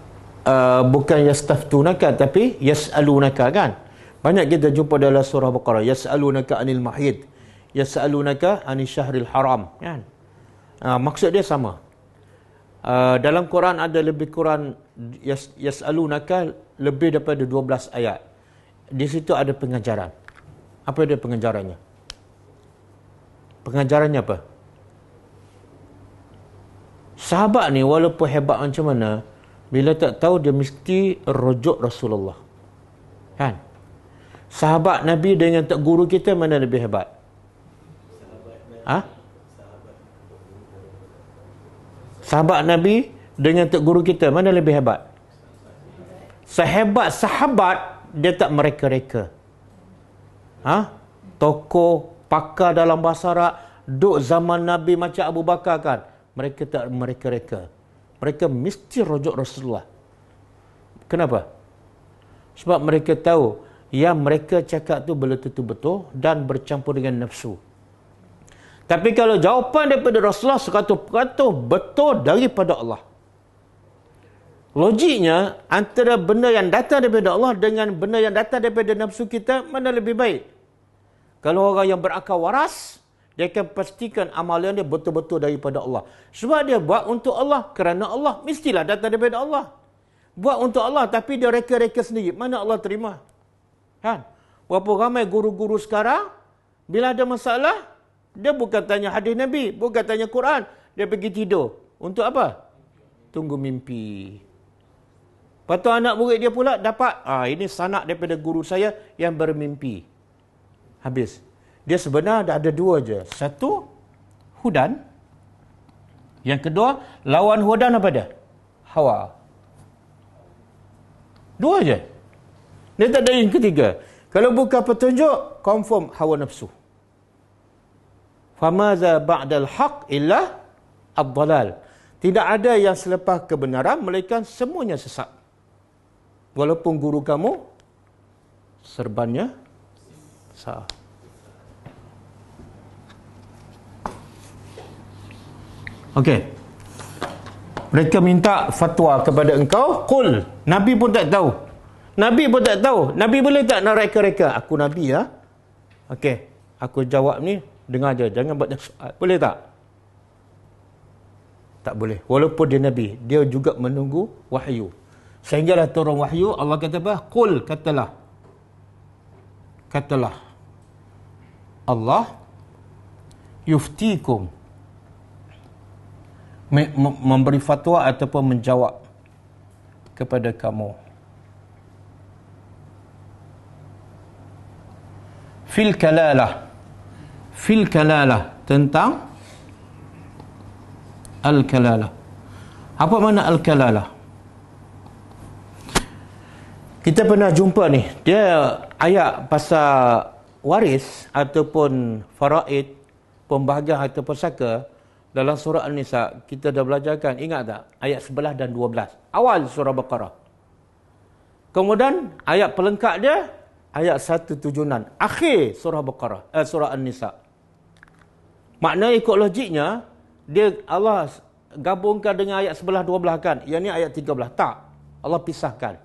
bukan yastaftunaka tapi yas'alunaka kan. Banyak kita jumpa dalam surah Baqarah, yas'alunaka anil mahid, yas'alunaka anil syahril haram kan. Maksud dia sama. Dalam Quran ada lebih kurang yas'alunaka lebih daripada 12 ayat. Di situ ada pengajaran. Apa dia pengajarannya? Pengajarannya apa? Sahabat ni walaupun hebat macam mana, bila tak tahu dia mesti rujuk Rasulullah. Kan? Sahabat Nabi dengan tak guru kita mana lebih hebat? Sahabat Nabi dengan tak guru kita mana lebih hebat? Sehebat sahabat, dia tak mereka-reka. Tokoh pakar dalam bahasa Arab duk zaman Nabi macam Abu Bakar kan, mereka tak mereka-reka. Mereka mesti rujuk Rasulullah. Kenapa? Sebab mereka tahu yang mereka cakap tu belum tentu betul dan bercampur dengan nafsu. Tapi kalau jawapan daripada Rasulullah 100% betul daripada Allah, logiknya antara benda yang datang daripada Allah dengan benda yang datang daripada nafsu kita, mana lebih baik? Kalau orang yang berakal waras, Dia akan pastikan amalan dia betul-betul daripada Allah. Sebab dia buat untuk Allah, kerana Allah, mestilah datang daripada Allah. Buat untuk Allah, tapi dia reka-reka sendiri. Mana Allah terima? Kan? Berapa ramai guru-guru sekarang, bila ada masalah, dia bukan tanya hadis Nabi, bukan tanya Quran. Dia pergi tidur. Untuk apa? Tunggu mimpi. Lepas tu anak murid dia pula dapat, ini sanak daripada guru saya yang bermimpi. Habis. Dia sebenarnya ada dua je. Satu, hudan. Yang kedua, lawan hudan apa dia? Hawa. Dua je. Dia tak ada yang ketiga. Kalau bukan petunjuk, confirm hawa nafsu. Famaza ba'dal haq illa ad-dalal. Tidak ada yang selepas kebenaran, melainkan semuanya sesat. Walaupun guru kamu serbannya salah. Okey. Mereka minta fatwa kepada engkau, qul. Nabi pun tak tahu. Nabi pun tak tahu. Nabi boleh tak nak reka-reka? Aku Nabi ya. Okey. Aku jawab ni, dengar je. Jangan buat soal. Boleh tak? Tak boleh. Walaupun dia Nabi, dia juga menunggu wahyu. Sehinggalah turun wahyu, Allah kata apa? Qul, katalah. Katalah. Allah yuftikum, memberi fatwa ataupun menjawab kepada kamu. Fil kalalah. Fil kalalah, tentang al-kalalah. Apa makna al-kalalah? Kita pernah jumpa ni, dia ayat pasal waris ataupun faraid, pembahagian harta pusaka dalam surah An-Nisa. Kita dah belajarkan, ingat tak? Ayat 11 dan 12. Awal surah Baqarah. Kemudian ayat pelengkap dia ayat 176. Akhir surah Baqarah, surah An-Nisa. Maknanya ikut logiknya, dia Allah gabungkan dengan ayat 11 12 kan. Yang ni ayat 13. Tak. Allah pisahkan.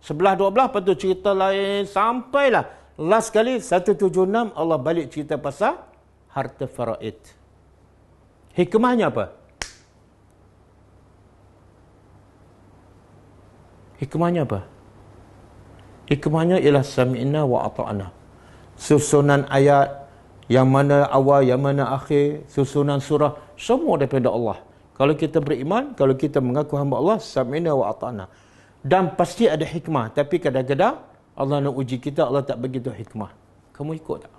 11 12 lepas tu cerita lain sampailah last kali 176 Allah balik cerita pasal harta faraid. Hikmahnya apa? Hikmahnya apa? Hikmahnya ialah sami'na wa ata'na. Susunan ayat, yang mana awal, yang mana akhir, susunan surah, semua daripada Allah. Kalau kita beriman, kalau kita mengaku hamba Allah, sami'na wa ata'na. Dan pasti ada hikmah. Tapi kadang-kadang Allah nak uji kita, Allah tak begitu hikmah. Kamu ikut tak?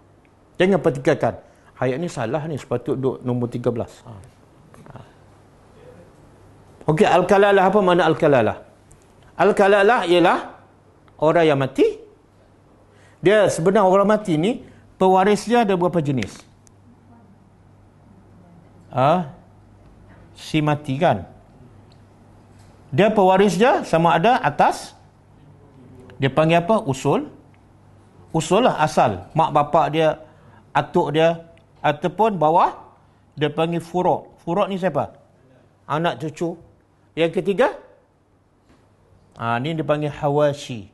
Jangan pertikaikan. Ayat ni salah ni, sepatut duduk nombor 13. Okey, al-kalalah, apa makna al-kalalah? Al-kalalah ialah orang yang mati. Dia sebenarnya orang mati ni, pewaris dia ada berapa jenis? Si mati kan? Dia pewaris dia sama ada atas, dia panggil apa? Usul. Usul lah asal. Mak bapak dia, atuk dia, ataupun bawah, dia panggil furuk. Furuk ni siapa? Anak cucu. Yang ketiga, ni dia panggil hawashi.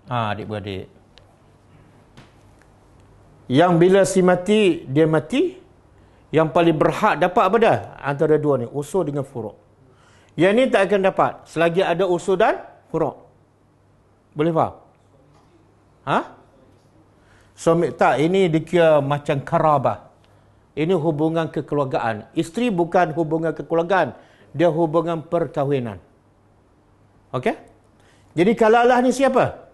Adik-beradik. Yang bila si mati, dia mati, yang paling berhak dapat apa dah? Antara dua ni, usul dengan furuk. Yang ni tak akan dapat selagi ada usul dan furuk. Boleh faham? Suami tak, ini dikira macam karabah. Ini hubungan kekeluargaan. Isteri bukan hubungan kekeluargaan, dia hubungan perkahwinan. Okey? Jadi kalalah ni siapa?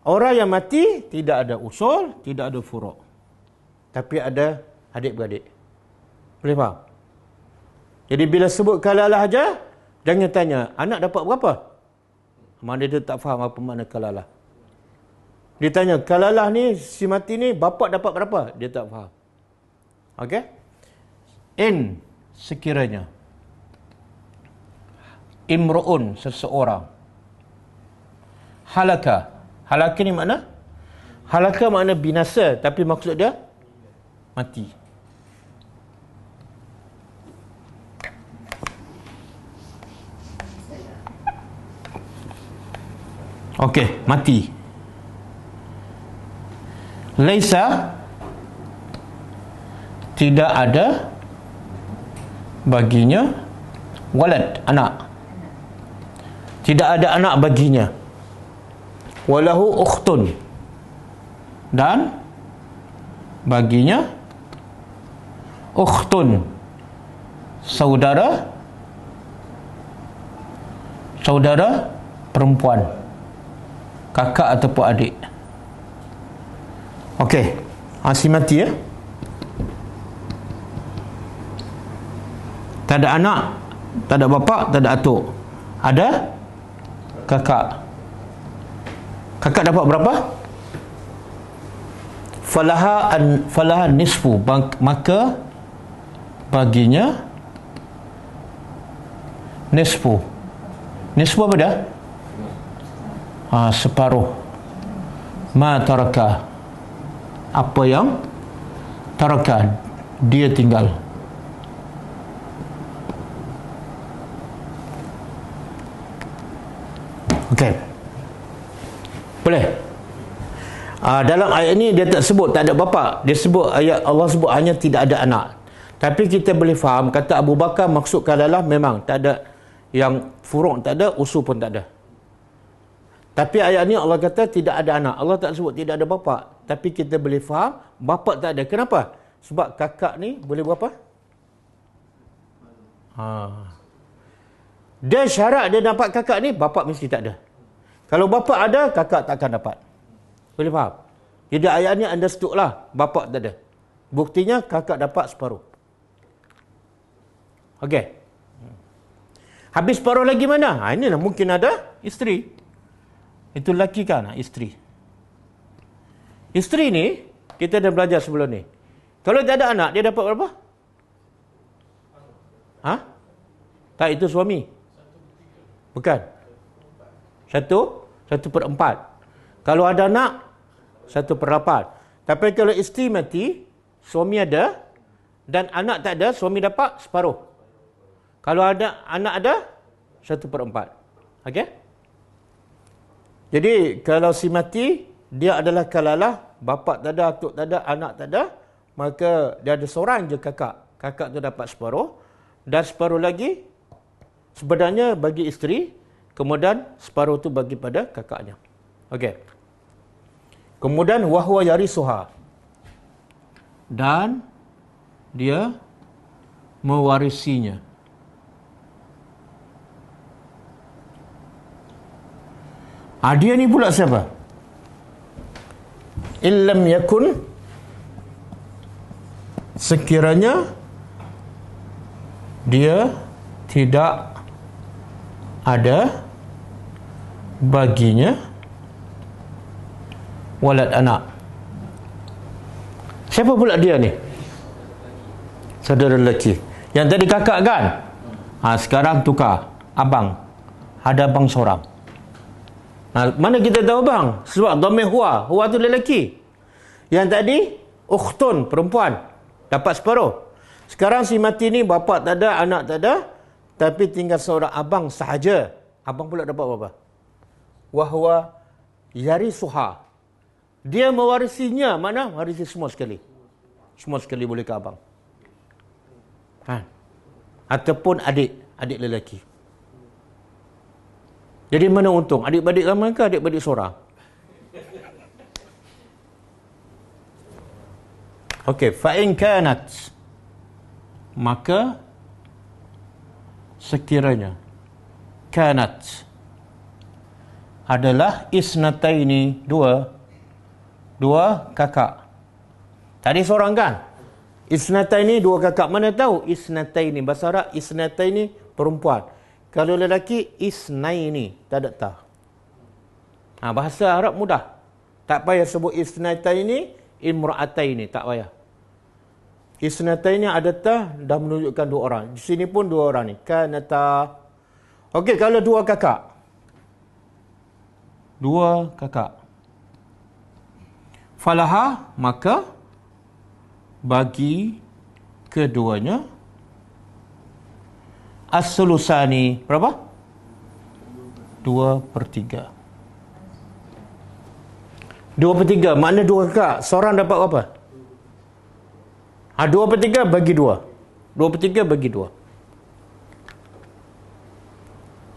Orang yang mati tidak ada usul, tidak ada furuk. Tapi ada adik-beradik. Boleh faham? Jadi bila sebut kalalah aja, jangan tanya, anak dapat berapa? Mana dia tak faham apa makna kalalah. Dia tanya, kalalah ni, si mati ni, bapa dapat berapa? Dia tak faham. Okey? In, sekiranya. Imru'un, seseorang. Halaka. Halaka ni makna? Halaka makna binasa, tapi maksud dia mati. Okey, mati. Laisa tidak ada baginya walad, anak. Tidak ada anak baginya. Walahu ukhtun, dan baginya ukhtun, saudara perempuan, kakak ataupun adik. Okey, si mati ya. Tak ada anak, tak ada bapa, tak ada atuk. Ada kakak. Kakak dapat berapa? Falaha nisfu, maka baginya nisfu. Nisfu apa dah? Separuh. Ma taraka, apa yang taraka dia tinggal. Okey. Boleh? Dalam ayat ini dia tak sebut tak ada bapa. Dia sebut, ayat Allah sebut hanya tidak ada anak. Tapi kita boleh faham, kata Abu Bakar maksudkan adalah memang tak ada yang furuk, tak ada usul pun tak ada. Tapi ayat ni Allah kata tidak ada anak. Allah tak sebut tidak ada bapa. Tapi kita boleh faham bapa tak ada. Kenapa? Sebab kakak ni boleh berapa? Dia syarat dia dapat kakak ni, bapa mesti tak ada. Kalau bapa ada, kakak takkan dapat. Boleh faham? Jadi ayat ni understood lah, bapa tak ada. Buktinya kakak dapat separuh. Okey. Habis separuh lagi mana? Inilah mungkin ada isteri. Itu lelaki kan? Isteri. Isteri ni, kita dah belajar sebelum ni. Kalau tak ada anak, dia dapat berapa? Tak, itu suami. Bukan. 1/4. Kalau ada anak, 1/8. Tapi kalau isteri mati, suami ada, dan anak tak ada, suami dapat separuh. Kalau ada anak ada, 1/4. Okey? Jadi, kalau si mati, dia adalah kalalah, bapa tak ada, atuk tak ada, anak tak ada, maka dia ada seorang je kakak. Kakak tu dapat separuh, dan separuh lagi, sebenarnya bagi isteri, kemudian separuh tu bagi pada kakaknya. Okey. Kemudian wahwa yarisuha, dan dia mewarisinya. Dia ni pula siapa? Illam yakun, sekiranya dia tidak ada baginya walad anak. Siapa pula dia ni? Saudara lelaki. Yang tadi kakak kan? Sekarang tukar. Abang. Ada abang seorang. Mana kita tahu bang? Sebab dhamir huwa. Huwa tu lelaki. Yang tadi ukhtun, perempuan. Dapat separuh. Sekarang si mati ni bapa tak ada, anak tak ada, tapi tinggal seorang abang sahaja. Abang pula dapat berapa? Wahwa yarisuha. Dia mewarisinya. Mana? Warisi semua sekali. Semua sekali boleh ke abang. Ataupun adik lelaki. Jadi mana untung? Adik-beradik ramai ke adik-beradik seorang? Okey, fa'in kanat, maka sekiranya kanat adalah isnataini, dua kakak. Tadi seorang kan? Isnataini, dua kakak. Mana tahu isnataini? Bahasa Arab isnataini perempuan. Kalau lelaki isnaini, tak ada ta. Bahasa Arab mudah. Tak payah sebut isnataini, imra'ataini, tak payah. Isnataini ada ta, dah menunjukkan dua orang. Di sini pun dua orang ni. Kanata. Okey, kalau dua kakak. Dua kakak. Falaha, maka bagi keduanya as-sulusani, berapa? 2/3. 2/3, makna dua kakak. Seorang dapat berapa? 2/3 bagi 2. 2/3 bagi 2.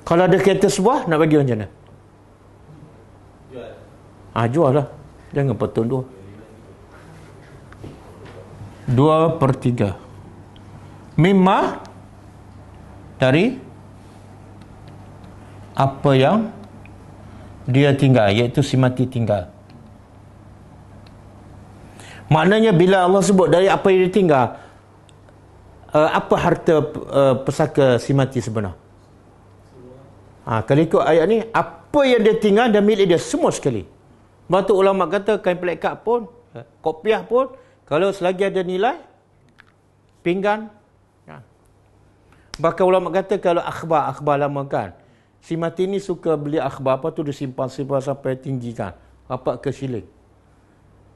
Kalau ada kereta sebuah, nak bagi macam mana? Jual lah. Jangan potong 2. 2/3. Mimma dari apa yang dia tinggal, iaitu si mati tinggal. Maknanya bila Allah sebut dari apa yang dia tinggal, apa harta pesaka si mati sebenar? Kalau ikut ayat ni, apa yang dia tinggal dan milik dia semua sekali. Sebab tu ulama kata kain pelekat pun, kopiah pun, kalau selagi ada nilai, pinggan. Bahkan ulama kata kalau akhbar lama kan, si mati ni suka beli akhbar, apa tu dia simpan sampai tinggi kan, rapat ke siling.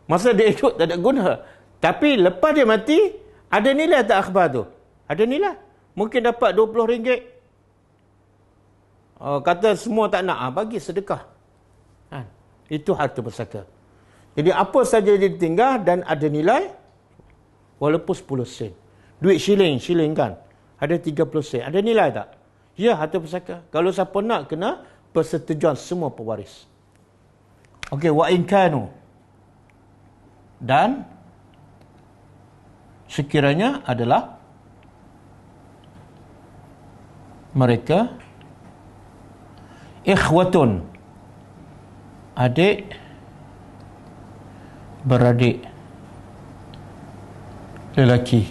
Masa dia hidup tak ada guna. Tapi lepas dia mati, ada nilai tak akhbar tu? Ada nilai. Mungkin dapat RM20. Kata semua tak nak, bagi sedekah. Itu harta pusaka. Jadi apa saja dia tinggal dan ada nilai, walaupun 10 sen. Duit shilling kan, ada 30 sen. Ada nilai tak? Ya, harta pusaka. Kalau siapa nak, kena persetujuan semua pewaris. Okey, wa in kanu, dan sekiranya adalah mereka ikhwatun, adik beradik lelaki,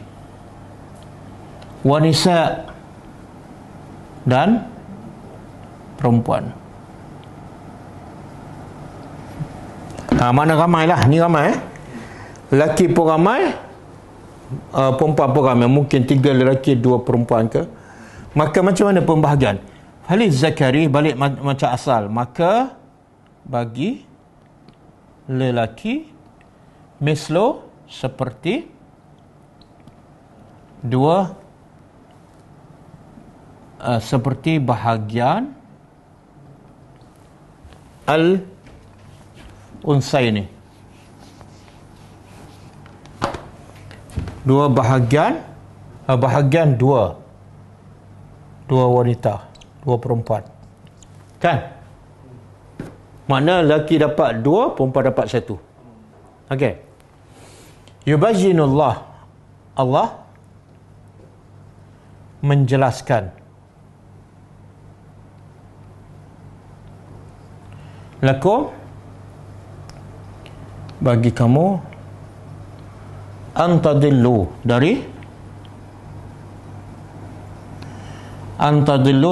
wanisa dan perempuan. Mana ramai lah, ni ramai lelaki pun ramai, perempuan pun ramai. Mungkin 3 lelaki 2 perempuan ke. Maka macam mana pembahagian? Halis zakari, balik macam asal. Maka bagi lelaki mislo, seperti 2 seperti bahagian al-unsaini. 2 bahagian, bahagian 2 wanita, 2 perempuan. Kan? Makna lelaki dapat 2, perempuan dapat 1. Okey. Yubayyinullah, Allah menjelaskan lakum, bagi kamu, antadillu,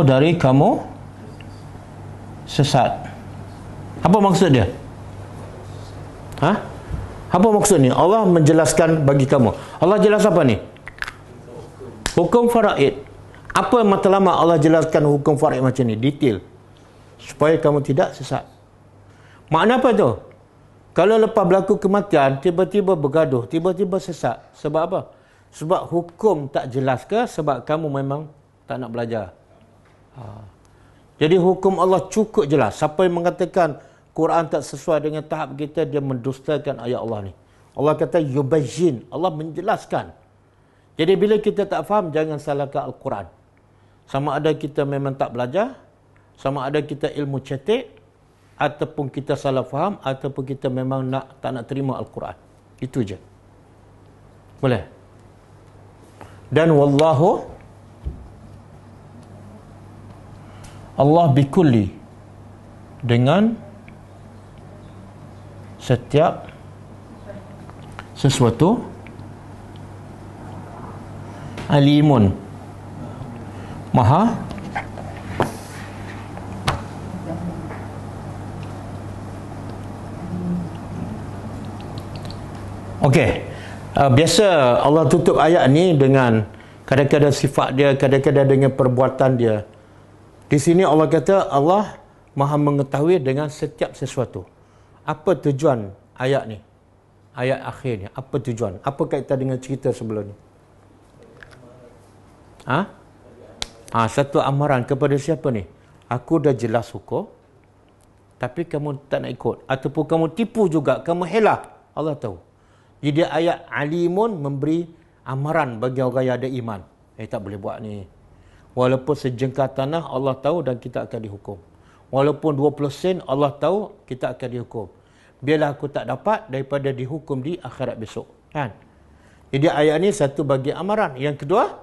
dari kamu sesat. Apa maksud dia? Apa maksud ni? Allah menjelaskan bagi kamu. Allah jelas apa ni? Hukum faraid. Apa matlamat Allah jelaskan hukum faraid macam ni? Detail. Supaya kamu tidak sesat. Makna apa tu? Kalau lepas berlaku kematian, tiba-tiba bergaduh, tiba-tiba sesat. Sebab apa? Sebab hukum tak jelas ke? Sebab kamu memang tak nak belajar. Jadi hukum Allah cukup jelas. Siapa yang mengatakan Quran tak sesuai dengan tahap kita, dia mendustakan ayat Allah ni. Allah kata yubayyin, Allah menjelaskan. Jadi bila kita tak faham, jangan salahkan Al-Quran. Sama ada kita memang tak belajar, sama ada kita ilmu cetek, ataupun kita salah faham, ataupun kita memang tak nak terima Al-Quran. Itu je. Boleh? Dan wallahu, Allah bikulli, dengan setiap sesuatu, alimun, maha okey. Biasa Allah tutup ayat ni dengan kadang-kadang sifat dia, kadang-kadang dengan perbuatan dia. Di sini Allah kata Allah maha mengetahui dengan setiap sesuatu. Apa tujuan ayat ni? Ayat akhir ni. Apa tujuan? Apa kaitan dengan cerita sebelum ni? Satu amaran kepada siapa ni? Aku dah jelas hukum, tapi kamu tak nak ikut. Ataupun kamu tipu juga, kamu helah. Allah tahu. Jadi ayat alimun memberi amaran bagi orang yang ada iman. Tak boleh buat ni. Walaupun sejengkal tanah Allah tahu dan kita akan dihukum. Walaupun 20 sen Allah tahu kita akan dihukum. Biarlah aku tak dapat daripada dihukum di akhirat besok. Kan? Jadi ayat ni satu bagi amaran. Yang kedua,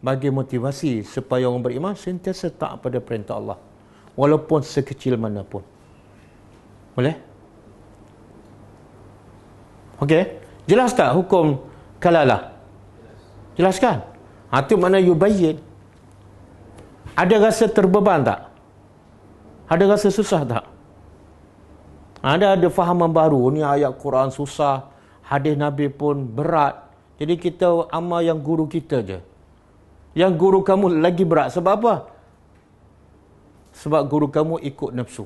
bagi motivasi supaya orang beriman sentiasa taat pada perintah Allah. Walaupun sekecil mana pun. Boleh? Okey. Jelas tak hukum kalalah? Jelaskan. Itu mana yubayyin. Ada rasa terbeban tak? Ada rasa susah tak? Ada fahaman baru. Ni ayat Quran susah. Hadis Nabi pun berat. Jadi kita amal yang guru kita je. Yang guru kamu lagi berat. Sebab apa? Sebab guru kamu ikut nafsu.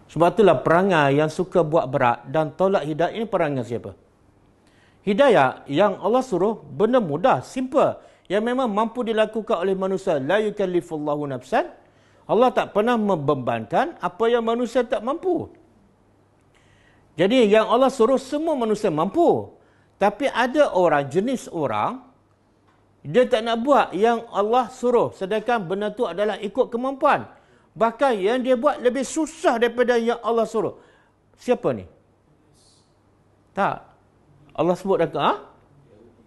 Sebab itulah perangai yang suka buat berat dan tolak hidayah ini perangai siapa? Hidayah yang Allah suruh benda mudah, simple. Yang memang mampu dilakukan oleh manusia. La yukallifullahu nafsan. Allah tak pernah membebankan apa yang manusia tak mampu. Jadi yang Allah suruh semua manusia mampu. Tapi ada orang, jenis orang, dia tak nak buat yang Allah suruh. Sedangkan benda tu adalah ikut kemampuan. Bahkan yang dia buat lebih susah daripada yang Allah suruh. Siapa ni? Tak. Allah sebut dekat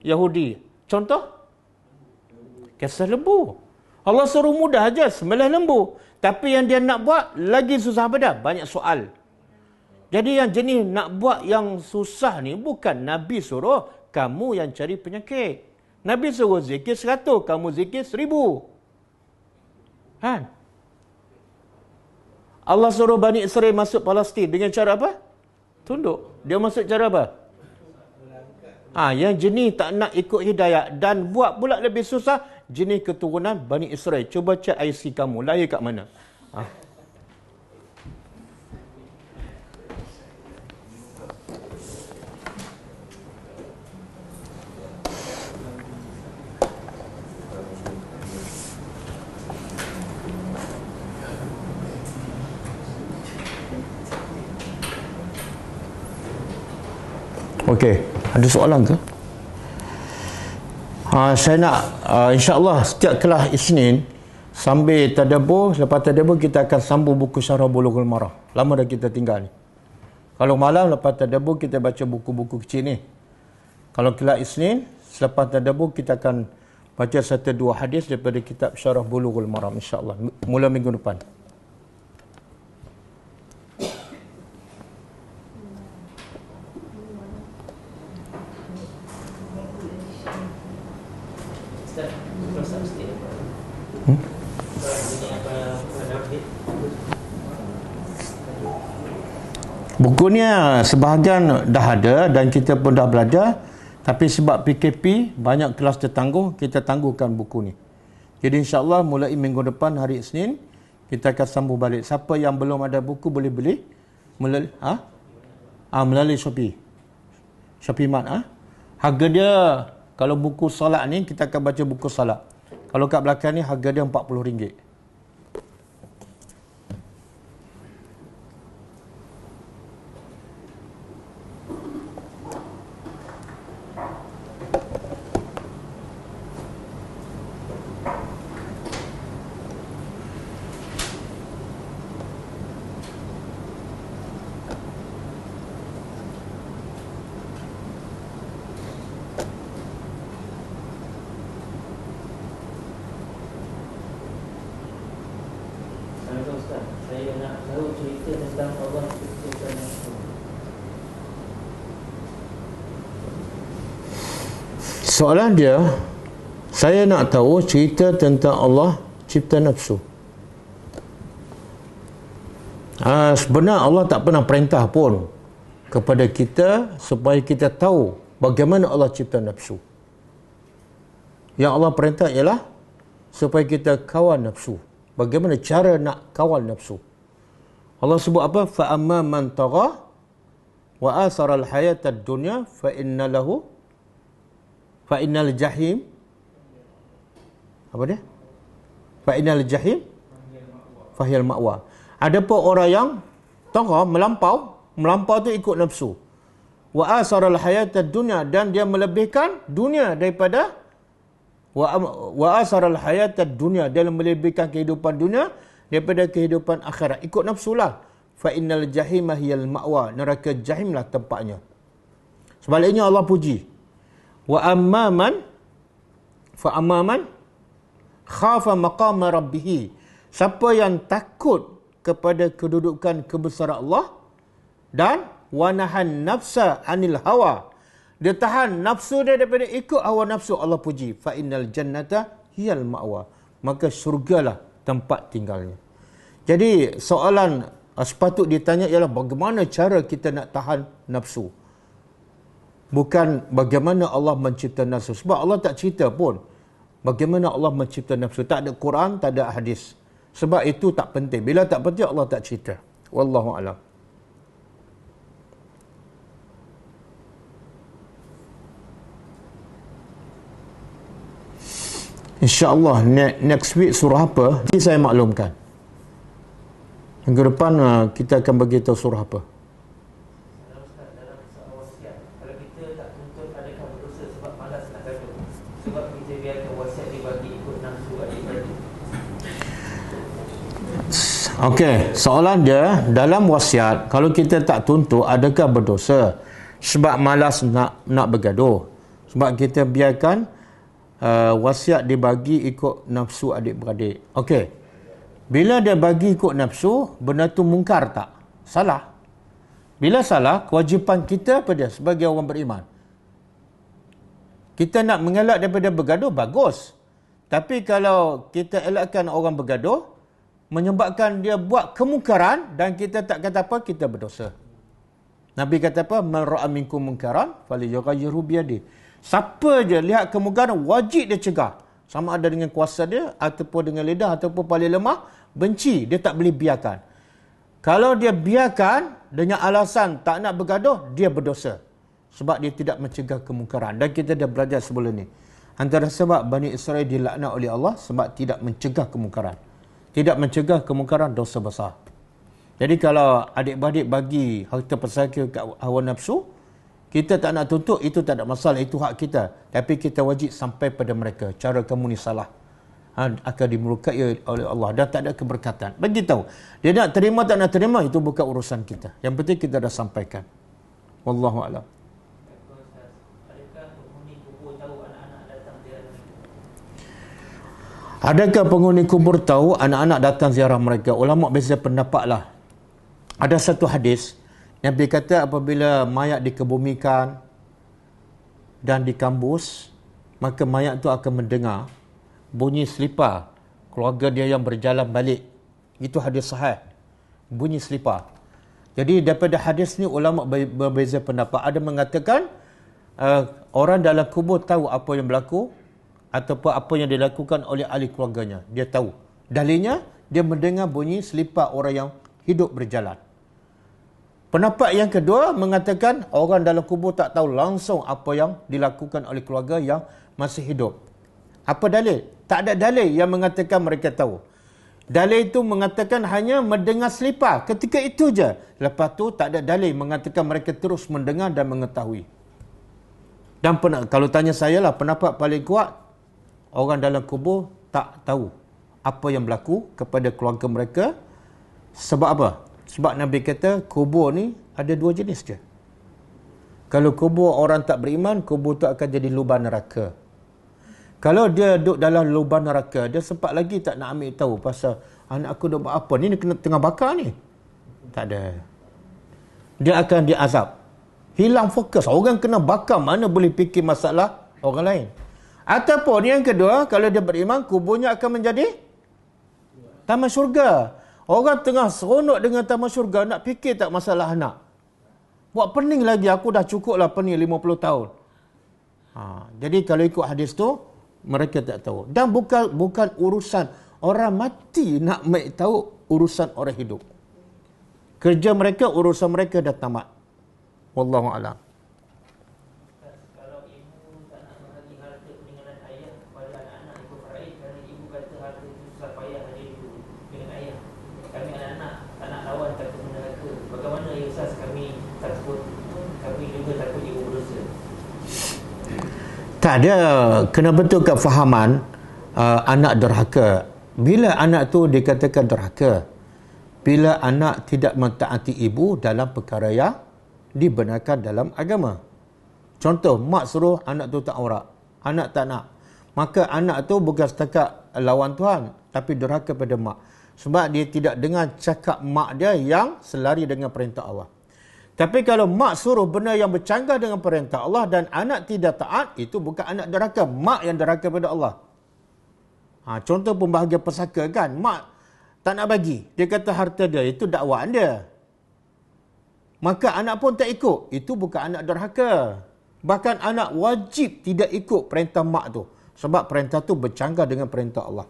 Yahudi. Contoh? Kisah lembu. Allah suruh mudah aja, sembelih lembu. Tapi yang dia nak buat lagi susah pada. Banyak soal. Jadi yang jenis nak buat yang susah ni bukan Nabi suruh kamu yang cari penyakit. Nabi suruh zikir 100, kamu zikir 1000. Kan? Allah suruh Bani Israel masuk Palestin dengan cara apa? Tunduk. Dia masuk cara apa? Yang jenis tak nak ikut hidayah dan buat pula lebih susah, jenis keturunan Bani Israel. Cuba cek IC kamu, lahir kat mana? Okey, ada soalan ke? Saya nak insya-Allah setiap kelas Isnin sambil tadabbur, lepas tadabbur kita akan sambung buku Syarah Bulughul Maram. Lama dah kita tinggal ni. Kalau malam lepas tadabbur kita baca buku-buku kecil ni. Kalau kelas Isnin selepas tadabbur kita akan baca 1-2 hadis daripada kitab Syarah Bulughul Maram insya-Allah mula minggu depan. Buku ni sebahagian dah ada dan kita pun dah belajar, tapi sebab PKP banyak kelas tertangguh, kita tangguhkan buku ni. Jadi insya-Allah mulai minggu depan hari Isnin kita akan sambung balik. Siapa yang belum ada buku boleh beli melalui Shopee. Shopee Mart Harga dia kalau buku solat ni kita akan baca buku solat. Kalau kat belakang ni harga dia RM40. Saya nak tahu cerita tentang Allah ciptakan nafsu. Soalan dia, saya nak tahu cerita tentang Allah cipta nafsu. Sebenarnya Allah tak pernah perintah pun kepada kita supaya kita tahu bagaimana Allah cipta nafsu. Yang Allah perintah ialah supaya kita kawal nafsu. Bagaimana cara nak kawal nafsu? Allah sebut apa? Fa amma man tagha wa athara al-hayata ad-dunya fa innal jahim apa dia? Fa innal jahim fahiyal ma'wa. Adapun orang yang tagha melampau tu ikut nafsu. wa asaral hayatad dunya, dan dia melebihkan dunia daripada wa asaral hayatad dunya, dia melebihkan kehidupan dunia daripada kehidupan akhirat. Ikut nafsu lah. Fa innal jahima hiyal ma'wa, neraka jahimlah tempatnya. Sebaliknya Allah puji, wa amman khafa maqama rabbih, siapa yang takut kepada kedudukan kebesaran Allah, dan wanahan nafsa anil hawa, dia tahan nafsu dia daripada ikut hawa nafsu, Allah puji, fa innal jannata hiyal ma'wa, maka syurgalah tempat tinggalnya. Jadi soalan sepatut ditanya ialah bagaimana cara kita nak tahan nafsu, bukan bagaimana Allah mencipta nafsu. Sebab Allah tak cerita pun bagaimana Allah mencipta nafsu. Tak ada Quran, tak ada hadis. Sebab itu tak penting. Bila tak penting, Allah tak cerita. Wallahu a'lam. InsyaAllah next week surah apa, nanti saya maklumkan. Minggu depan kita akan bagi tahu surah apa. Dalam soal wasiat, kalau kita tak tuntut, adakah berdosa sebab malas nak gaduh? Sebab kita biarkan wasiat dibagi ikut nafsu adik-beradik. Okey, soalan dia, dalam wasiat kalau kita tak tuntut, adakah berdosa sebab malas nak bergaduh? Sebab kita biarkan wasiat dibagi ikut nafsu adik-beradik. Okey. Bila dia bagi ikut nafsu, benda tu mungkar tak? Salah. Bila salah, kewajipan kita apa dia sebagai orang beriman? Kita nak mengelak daripada bergaduh, bagus. Tapi kalau kita elakkan orang bergaduh, menyebabkan dia buat kemungkaran dan kita tak kata apa, kita berdosa. Nabi kata apa? Man ra'a minkum munkaran falyughayyirhu biyadihi. Siapa je lihat kemungkaran, wajib dia cegah. Sama ada dengan kuasa dia, ataupun dengan lidah, ataupun paling lemah, benci. Dia tak boleh biarkan. Kalau dia biarkan dengan alasan tak nak bergaduh, dia berdosa. Sebab dia tidak mencegah kemungkaran. Dan kita dah belajar sebelum ni. Antara sebab Bani Israel dilaknat oleh Allah, sebab tidak mencegah kemungkaran. Tidak mencegah kemungkaran, dosa besar. Jadi kalau adik-beradik bagi harta pesaka kat hawa nafsu, kita tak nak tuntut, itu tak ada masalah, itu hak kita. Tapi kita wajib sampai pada mereka, cara kamu ni salah. Akan dimurkai oleh Allah dan tak ada keberkatan. Bagi tahu. Dia nak terima tak nak terima, itu bukan urusan kita. Yang penting kita dah sampaikan. Wallahu a'lam. Adakah penghuni kubur tahu anak-anak datang ziarah mereka? Ulama beza pendapat lah. Ada satu hadis, Nabi kata apabila mayat dikebumikan dan dikambus, maka mayat tu akan mendengar bunyi selipar keluarga dia yang berjalan balik. Itu hadis sahih. Bunyi selipar. Jadi daripada hadis ni ulama berbeza pendapat. Ada mengatakan orang dalam kubur tahu apa yang berlaku ataupun apa yang dilakukan oleh ahli keluarganya. Dia tahu. Dalilnya dia mendengar bunyi selipar orang yang hidup berjalan. Pendapat yang kedua mengatakan orang dalam kubur tak tahu langsung apa yang dilakukan oleh keluarga yang masih hidup. Apa dalil? Tak ada dalil yang mengatakan mereka tahu. Dalil itu mengatakan hanya mendengar selipar. Ketika itu je. Lepas tu tak ada dalil mengatakan mereka terus mendengar dan mengetahui. Dan kalau tanya saya lah, pendapat paling kuat, orang dalam kubur tak tahu apa yang berlaku kepada keluarga mereka. Sebab apa? Sebab Nabi kata kubur ni ada dua jenis je. Kalau kubur orang tak beriman, kubur tu akan jadi lubang neraka. Kalau dia duduk dalam lubang neraka, dia sempat lagi tak nak ambil tahu pasal anak aku duduk buat apa ni, kena tengah bakar ni. Tak ada. Dia akan diazab. Hilang fokus. Orang kena bakar, mana boleh fikir masalah orang lain. Ataupun yang kedua, kalau dia beriman, kuburnya akan menjadi taman syurga. Orang tengah seronok dengan taman syurga, nak fikir tak masalah anak. Buat pening lagi, aku dah cukup lah pening 50 tahun. Jadi kalau ikut hadis tu, mereka tak tahu. Dan bukan urusan orang mati nak tahu urusan orang hidup. Kerja mereka, urusan mereka dah tamat. Wallahu a'lam. Kalau ibu tak nak membagi harta peninggalan ayah kepada anak-anak ikut faraid kerana ibu kata harta itu susah payah ada dulu dengan ayah. Kami anak-anak tak nak lawan takut neraka. Bagaimana ya Ustaz, kami takut, kami juga takut Tak ada, kena betulkan fahaman anak derhaka. Bila anak tu dikatakan derhaka? Bila anak tidak mentaati ibu dalam perkara yang dibenarkan dalam agama. Contoh, mak suruh anak tu tak aurat, anak tak nak. Maka anak tu bukan setakat lawan Tuhan, tapi derhaka pada mak. Sebab dia tidak dengar cakap mak dia yang selari dengan perintah Allah. Tapi kalau mak suruh benda yang bercanggah dengan perintah Allah dan anak tidak taat, itu bukan anak derhaka, mak yang derhaka pada Allah. Contoh pembahagian pesaka kan, mak tak nak bagi. Dia kata harta dia, itu dakwaan dia. Maka anak pun tak ikut. Itu bukan anak derhaka. Bahkan anak wajib tidak ikut perintah mak tu. Sebab perintah tu bercanggah dengan perintah Allah.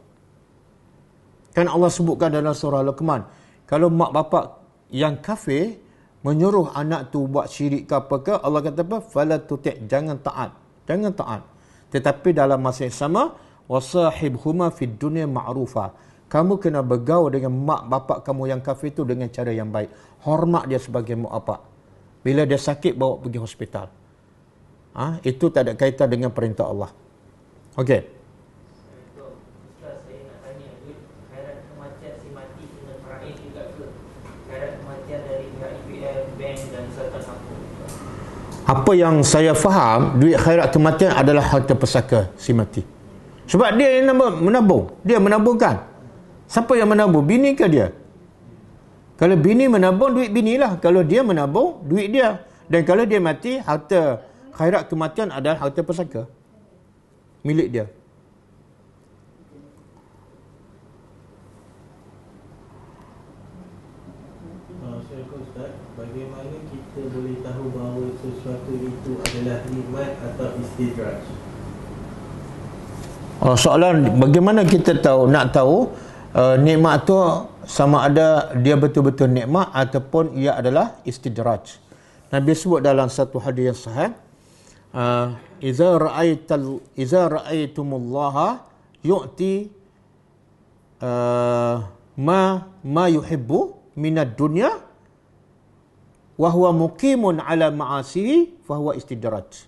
Kan Allah sebutkan dalam surah Luqman, kalau mak bapak yang kafir menyuruh anak tu buat syirik ke apa ke, Allah kata apa? Fala tuti', jangan taat. Jangan taat. Tetapi dalam masa yang sama, wasahibhuma fid dunya ma'rufa. Kamu kena bergaul dengan mak bapak kamu yang kafir itu dengan cara yang baik. Hormat dia sebagai mak bapak. Bila dia sakit, bawa pergi hospital. Itu tak ada kaitan dengan perintah Allah. Okey. Ustaz, saya nak tanya, khairat kematian si mati kena faraid juga ke? Khairat kematian dari pihak EPF, bank dan Sultan Aku. Apa yang saya faham, duit khairat kematian adalah harta pesaka si mati. Sebab dia yang menabung. Dia menabungkan. Siapa yang menabung? Bini ke dia? Kalau bini menabung, duit bini lah. Kalau dia menabung, duit dia. Dan kalau dia mati, harta khairat kematian adalah harta pesaka. Milik dia. Ustaz, bagaimana kita boleh tahu bahawa sesuatu itu adalah nikmat atau istidraj? Soalan, bagaimana kita nak tahu nikmat tu sama ada dia betul-betul nikmat ataupun ia adalah istidraj. Nabi sebut dalam satu hadis yang sahih, iza ra'aitumullaha yu'ti ma yuhibbu minad dunya wa huwa muqimun ala ma'asihi fa huwa istidraj.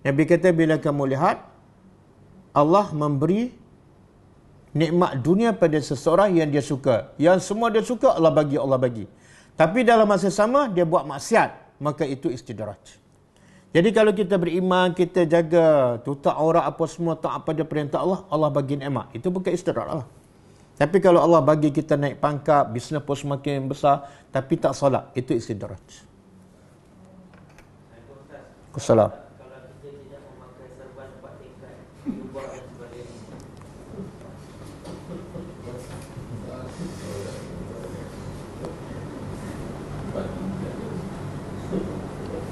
Nabi kata, bila kamu lihat Allah memberi nikmat dunia pada seseorang yang dia suka, yang semua dia suka, Allah bagi. Tapi dalam masa sama dia buat maksiat, maka itu istidraj. Jadi kalau kita beriman, kita jaga tutup aurat apa semua, taat pada perintah Allah, Allah bagi nikmat. Itu bukan istidraj Allah. Tapi kalau Allah bagi kita naik pangkat, bisnes pun semakin besar, tapi tak solat, itu istidraj. Assalamualaikum. Kalau kita tidak memakai serban 4 tingkat, jubah dan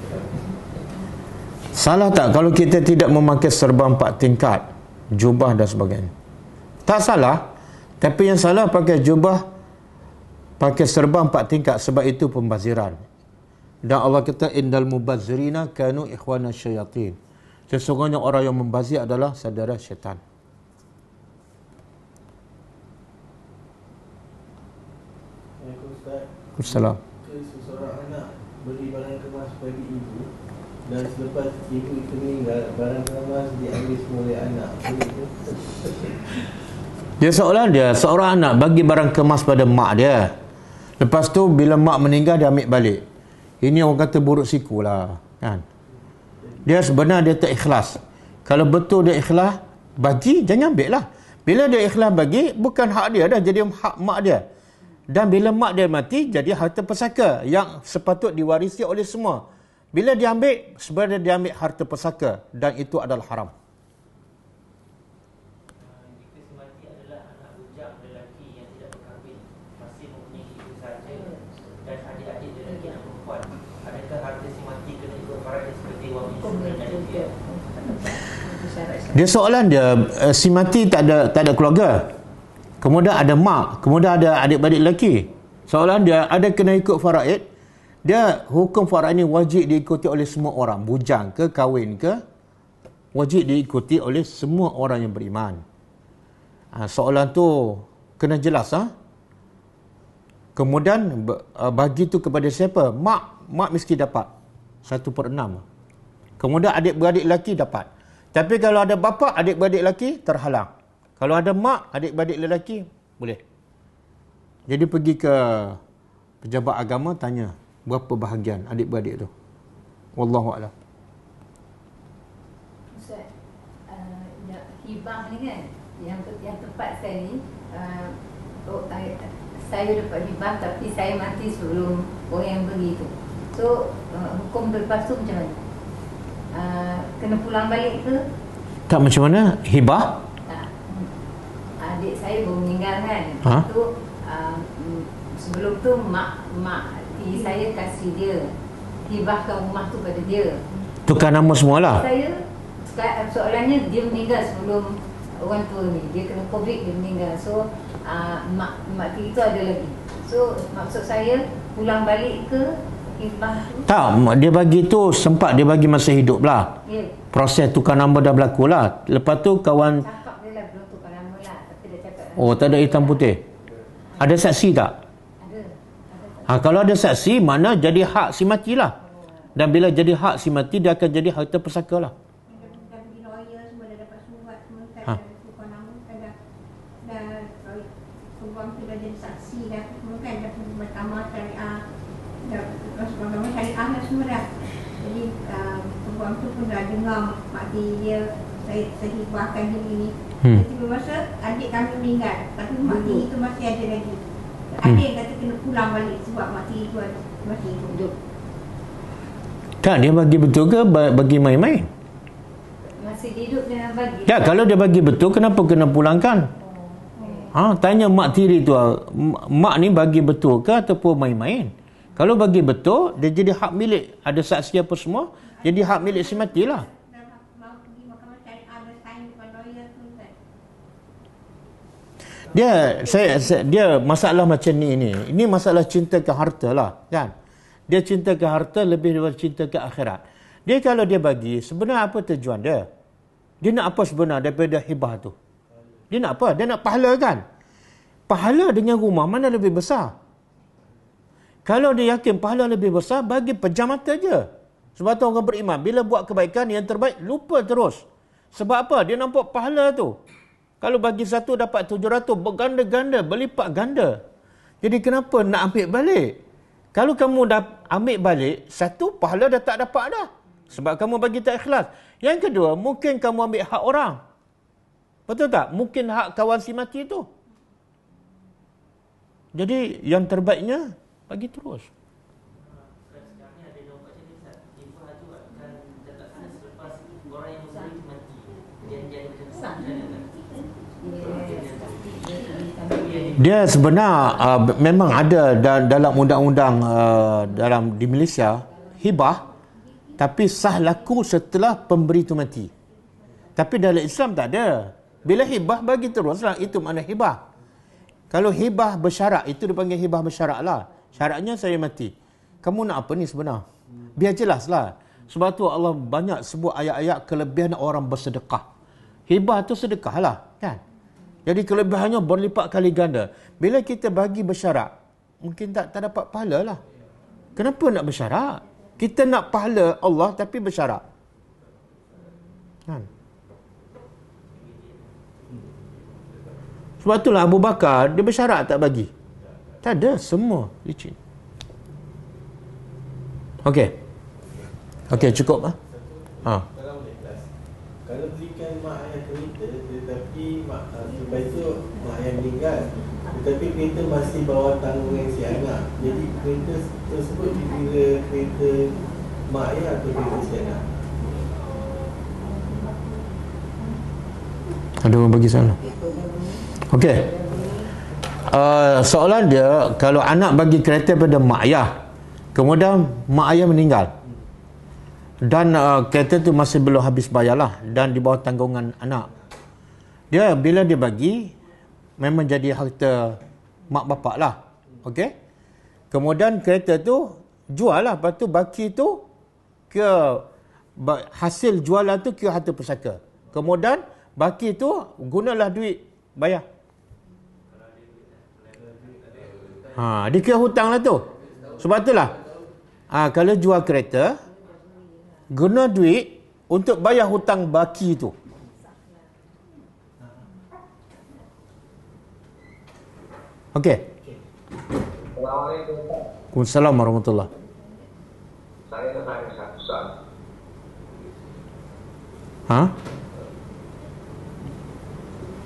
sebagainya. Salah tak kalau kita tidak memakai serban 4 tingkat, jubah dan sebagainya? Tak salah. Tapi yang salah pakai jubah, pakai serban 4 tingkat, sebab itu pembaziran. Dan Allah kata, innal mubazzirina kanu ikhwana syayatin. Sesungguhnya orang yang membazir adalah saudara syaitan. Assalamualaikum. Seseorang anak beri barang kemas bagi ibu, dan selepas ibu itu meninggal, barang kemas diambil semua oleh anak. Dia seorang anak bagi barang kemas pada mak dia. Lepas tu bila mak meninggal, dia ambil balik. Ini orang kata buruk siku lah, kan? Dia sebenarnya dia tak ikhlas. Kalau betul dia ikhlas bagi, jangan ambil lah. Bila dia ikhlas bagi, bukan hak dia dah, jadi hak mak dia. Dan bila mak dia mati, jadi harta pesaka yang sepatut diwarisi oleh semua. Bila dia ambil, sebenarnya dia ambil harta pesaka, dan itu adalah haram. Jika semati adalah anak bujang lelaki yang tidak berkahwin, masih mempunyai ibu sahaja dan adik-adik lelaki dan perempuan, adakah harta semati kena ikut faraid seperti wang insurans dan IPF? Dia soalan dia, si mati tak ada keluarga. Kemudian ada mak, kemudian ada adik-beradik lelaki. Soalan dia, ada kena ikut faraid? Dia hukum faraid ini wajib diikuti oleh semua orang, bujang ke, kahwin ke, wajib diikuti oleh semua orang yang beriman. Soalan tu kena jelas. Kemudian bagi tu kepada siapa? Mak mesti dapat 1/6. Kemudian adik-beradik lelaki dapat. Tapi kalau ada bapa, adik-beradik lelaki, terhalang. Kalau ada mak, adik-beradik lelaki, boleh. Jadi pergi ke pejabat agama, tanya berapa bahagian adik-beradik tu. Wallahu a'lam. Ustaz, hibah ni kan, yang tepat sekali, saya dapat hibah tapi saya mati sebelum orang yang beri tu. So, hukum berlepas tu macam mana? Kena pulang balik ke? Tak, macam mana? Hibah? Tak. Adik saya baru meninggal kan. Ha? Tu sebelum tu mak tiri saya kasih dia, hibahkan rumah tu pada dia. Tukar nama semualah. Saya soalannya dia meninggal sebelum orang tua ni. Dia kena COVID, dia meninggal. So mak tiri tu ada lagi. So maksud saya pulang balik ke hibah tu? Tak, dia bagi tu sempat dia bagi masa hidup lah. Ya. Proses tukar nama dah berlaku lah. Lepas tu kawan, Cakap dia lah belum tukar nama lah. Tapi dia cakap oh tak ada hitam putih. Ada saksi tak? ada. Kalau ada saksi, mana jadi hak si mati lah. Dan bila jadi hak si mati, dia akan jadi harta pusaka lah. Dah pergi lawyer semua, dah dapat surat semua kan, Ha. dah tukar nama kan, dah peguam tu dah jadi saksi dah semua kan, dah bertama syariah, dah agama syariah dah semua dah. Jadi peguam tu pun dah dengar mak tiri dia, saya hibahkan dia ini. Tiba masa adik kami meninggal, tapi mak tiri tu masih ada lagi. Adik kata kena pulang balik sebab mak tiri tu masih hidup. Tak, dia bagi betul ke bagi main-main? Masih hidup dia bagi. Tak, kalau dia bagi betul, kenapa kena pulangkan? Tanya mak tiri tu, mak ni bagi betul ke ataupun main-main? Kalau bagi betul, dia jadi hak milik. Ada saksi apa semua, jadi hak milik si mati lah. Mau pergi mahkamah syariah, ada sign depan lawyer tu kan. Dia masalah macam ni. Ini masalah cinta ke harta lah, kan? Dia cinta ke harta lebih daripada cinta ke akhirat. Dia kalau dia bagi, sebenarnya apa tujuan dia? Dia nak apa sebenarnya daripada hibah tu? Dia nak apa? Dia nak pahala kan? Pahala dengan rumah mana lebih besar? Kalau dia yakin pahala lebih besar, bagi pejam mata je. Sebab tu orang beriman, bila buat kebaikan yang terbaik, lupa terus. Sebab apa? Dia nampak pahala tu. Kalau bagi satu dapat 700, berganda-ganda, berlipat ganda. Jadi kenapa nak ambil balik? Kalau kamu dah ambil balik, satu, pahala dah tak dapat dah. Sebab kamu bagi tak ikhlas. Yang kedua, mungkin kamu ambil hak orang. Betul tak? Mungkin hak kawan si mati tu. Jadi, yang terbaiknya, bagi terus. Sekarang ni ada yang buat macam ni, Ustaz. Hibah tu akan letak sana selepas orang yang memberi mati. Jadi macam tu. Dia sebenar memang ada dalam undang-undang di Malaysia, hibah, tapi sah laku setelah pemberi itu mati. Tapi dalam Islam tak ada. Bila hibah bagi teruslah, itu makna hibah. Kalau hibah bersyarat, itu dipanggil hibah bersyarat lah. Syaratnya saya mati. Kamu nak apa ni sebenar? Biar jelas lah. Sebab tu Allah banyak sebut ayat-ayat kelebihan orang bersedekah. Hibah tu sedekah lah, kan? Jadi kelebihannya berlipat kali ganda. Bila kita bagi bersyarat, mungkin tak dapat pahala lah. Kenapa nak bersyarat? Kita nak pahala Allah tapi bersyarat. Kan? Sebab itulah Abu Bakar, dia bersyarat tak bagi. Tak ada, semua licin. Okey, cukup lah. Kalau boleh kelas, kalau berikan mak ayah kereta, tetapi lepas itu mak ayah meninggal, tetapi kereta masih bawah tanggungan si anak. Jadi kereta tersebut dikira kereta mak ayah atau kereta si anak? Ada orang bagi salah. Okey. Soalan dia, kalau anak bagi kereta pada mak ayah, kemudian mak ayah meninggal, dan kereta tu masih belum habis bayar lah, dan di bawah tanggungan anak, dia bila dia bagi, memang jadi harta mak bapak lah. Okey. Kemudian kereta tu jual lah, lepas tu baki tu ke hasil jualan tu ke harta pusaka. Kemudian baki tu gunalah duit bayar. Dia kira hutang lah tu. Sebab itulah kalau jual kereta, guna duit untuk bayar hutang baki itu. Okey. Assalamualaikum. Waalaikumsalam warahmatullahi. Saya nak tanya satu soal. Ha?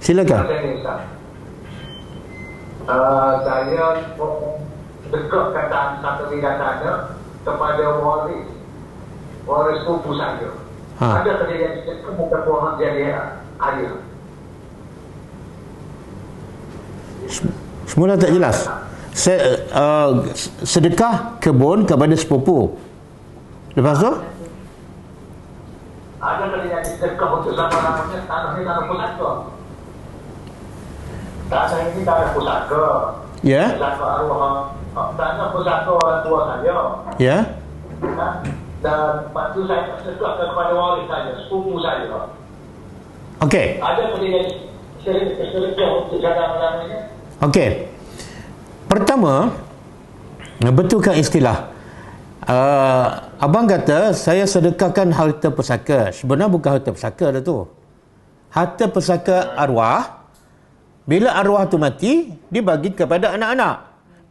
Silakan. Saya ni Ustaz. Saya dekatkan satu datanya kepada waris sepupu saya. Ha. Ada kejadian kemudian orang jadi ayah. Semula tak jelas. Sedekah kebun kepada sepupu. Lepas tu? Ada kejadian sedekah untuk selama-lamanya tanah ini tanah pusaka. Tanah ini tanah pusaka. Ya. Pusaka arwah. Tanah pusaka orang tua saya. Ya. Dan lepas tu saya sedekahkan kepada waris saya, sepupu saya. Okey. Ada kejadian sedekah untuk selama-lamanya. Okey. Pertama, betulkan istilah. Abang kata saya sedekahkan harta pusaka. Sebenarnya bukan harta pusaka dah tu. Harta pusaka arwah. Bila arwah tu mati, dibagi kepada anak-anak.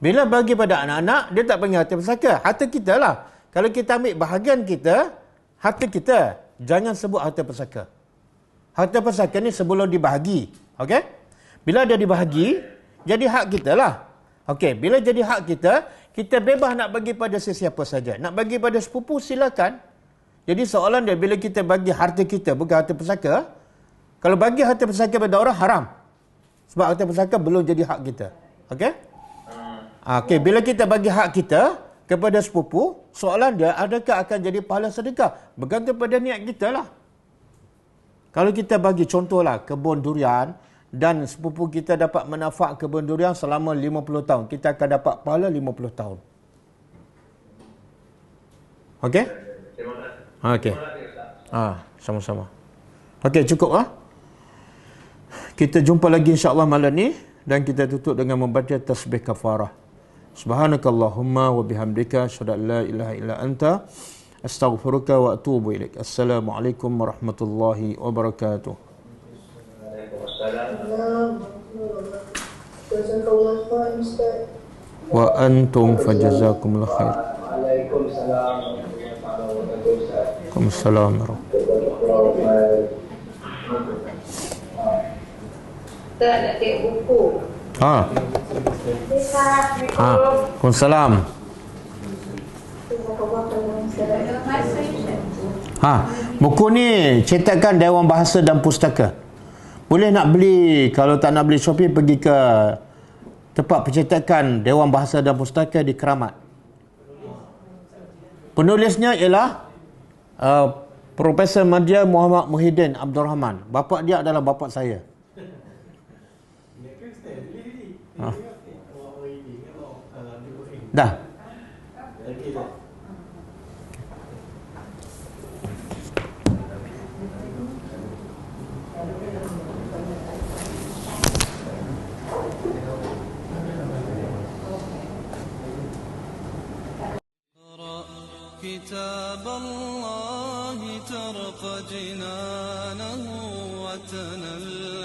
Bila bagi pada anak-anak, dia tak panggil harta pusaka. Harta kita lah. Kalau kita ambil bahagian kita, harta kita. Jangan sebut harta pusaka. Harta pusaka ni sebelum dibahagi. Okey? Bila dia dibahagi, jadi hak kita lah. Okey, bila jadi hak kita, kita bebas nak bagi pada sesiapa saja. Nak bagi pada sepupu, silakan. Jadi soalan dia, bila kita bagi harta kita, bukan harta pusaka, kalau bagi harta pusaka pada orang, haram. Sebab harta pusaka belum jadi hak kita. Okey? Okey, bila kita bagi hak kita kepada sepupu, soalan dia, adakah akan jadi pahala sedekah? Bergantung pada niat kita lah. Kalau kita bagi contohlah, kebun durian, dan sepupu kita dapat manfaat kebun durian selama 50 tahun. Kita akan dapat pahala 50 tahun. Okey? Terima kasih. Okey. Sama-sama. Okey, cukup ah. Kita jumpa lagi insya-Allah malam ni dan kita tutup dengan membaca tasbih kafarah. Subhanakallahumma wa bihamdika asyhadu an la ilaha illa anta astaghfiruka wa atubu ilaik. Assalamualaikum warahmatullahi wabarakatuh. Wa antum fajazakumullah khair. Waalaikumsalam. Waalaikumsalam. Kita nak tengok buku. Waalaikumsalam. Buku ni cetakan Dewan Bahasa dan Pustaka. Boleh nak beli, kalau tak nak beli Shopee, pergi ke tempat pencetakan Dewan Bahasa dan Pustaka di Keramat. Penulisnya ialah Profesor Madya Muhammad Muhyiddin Abdul Rahman. Bapa dia adalah bapa saya. Dah. كتاب الله ترق جنانه وتنل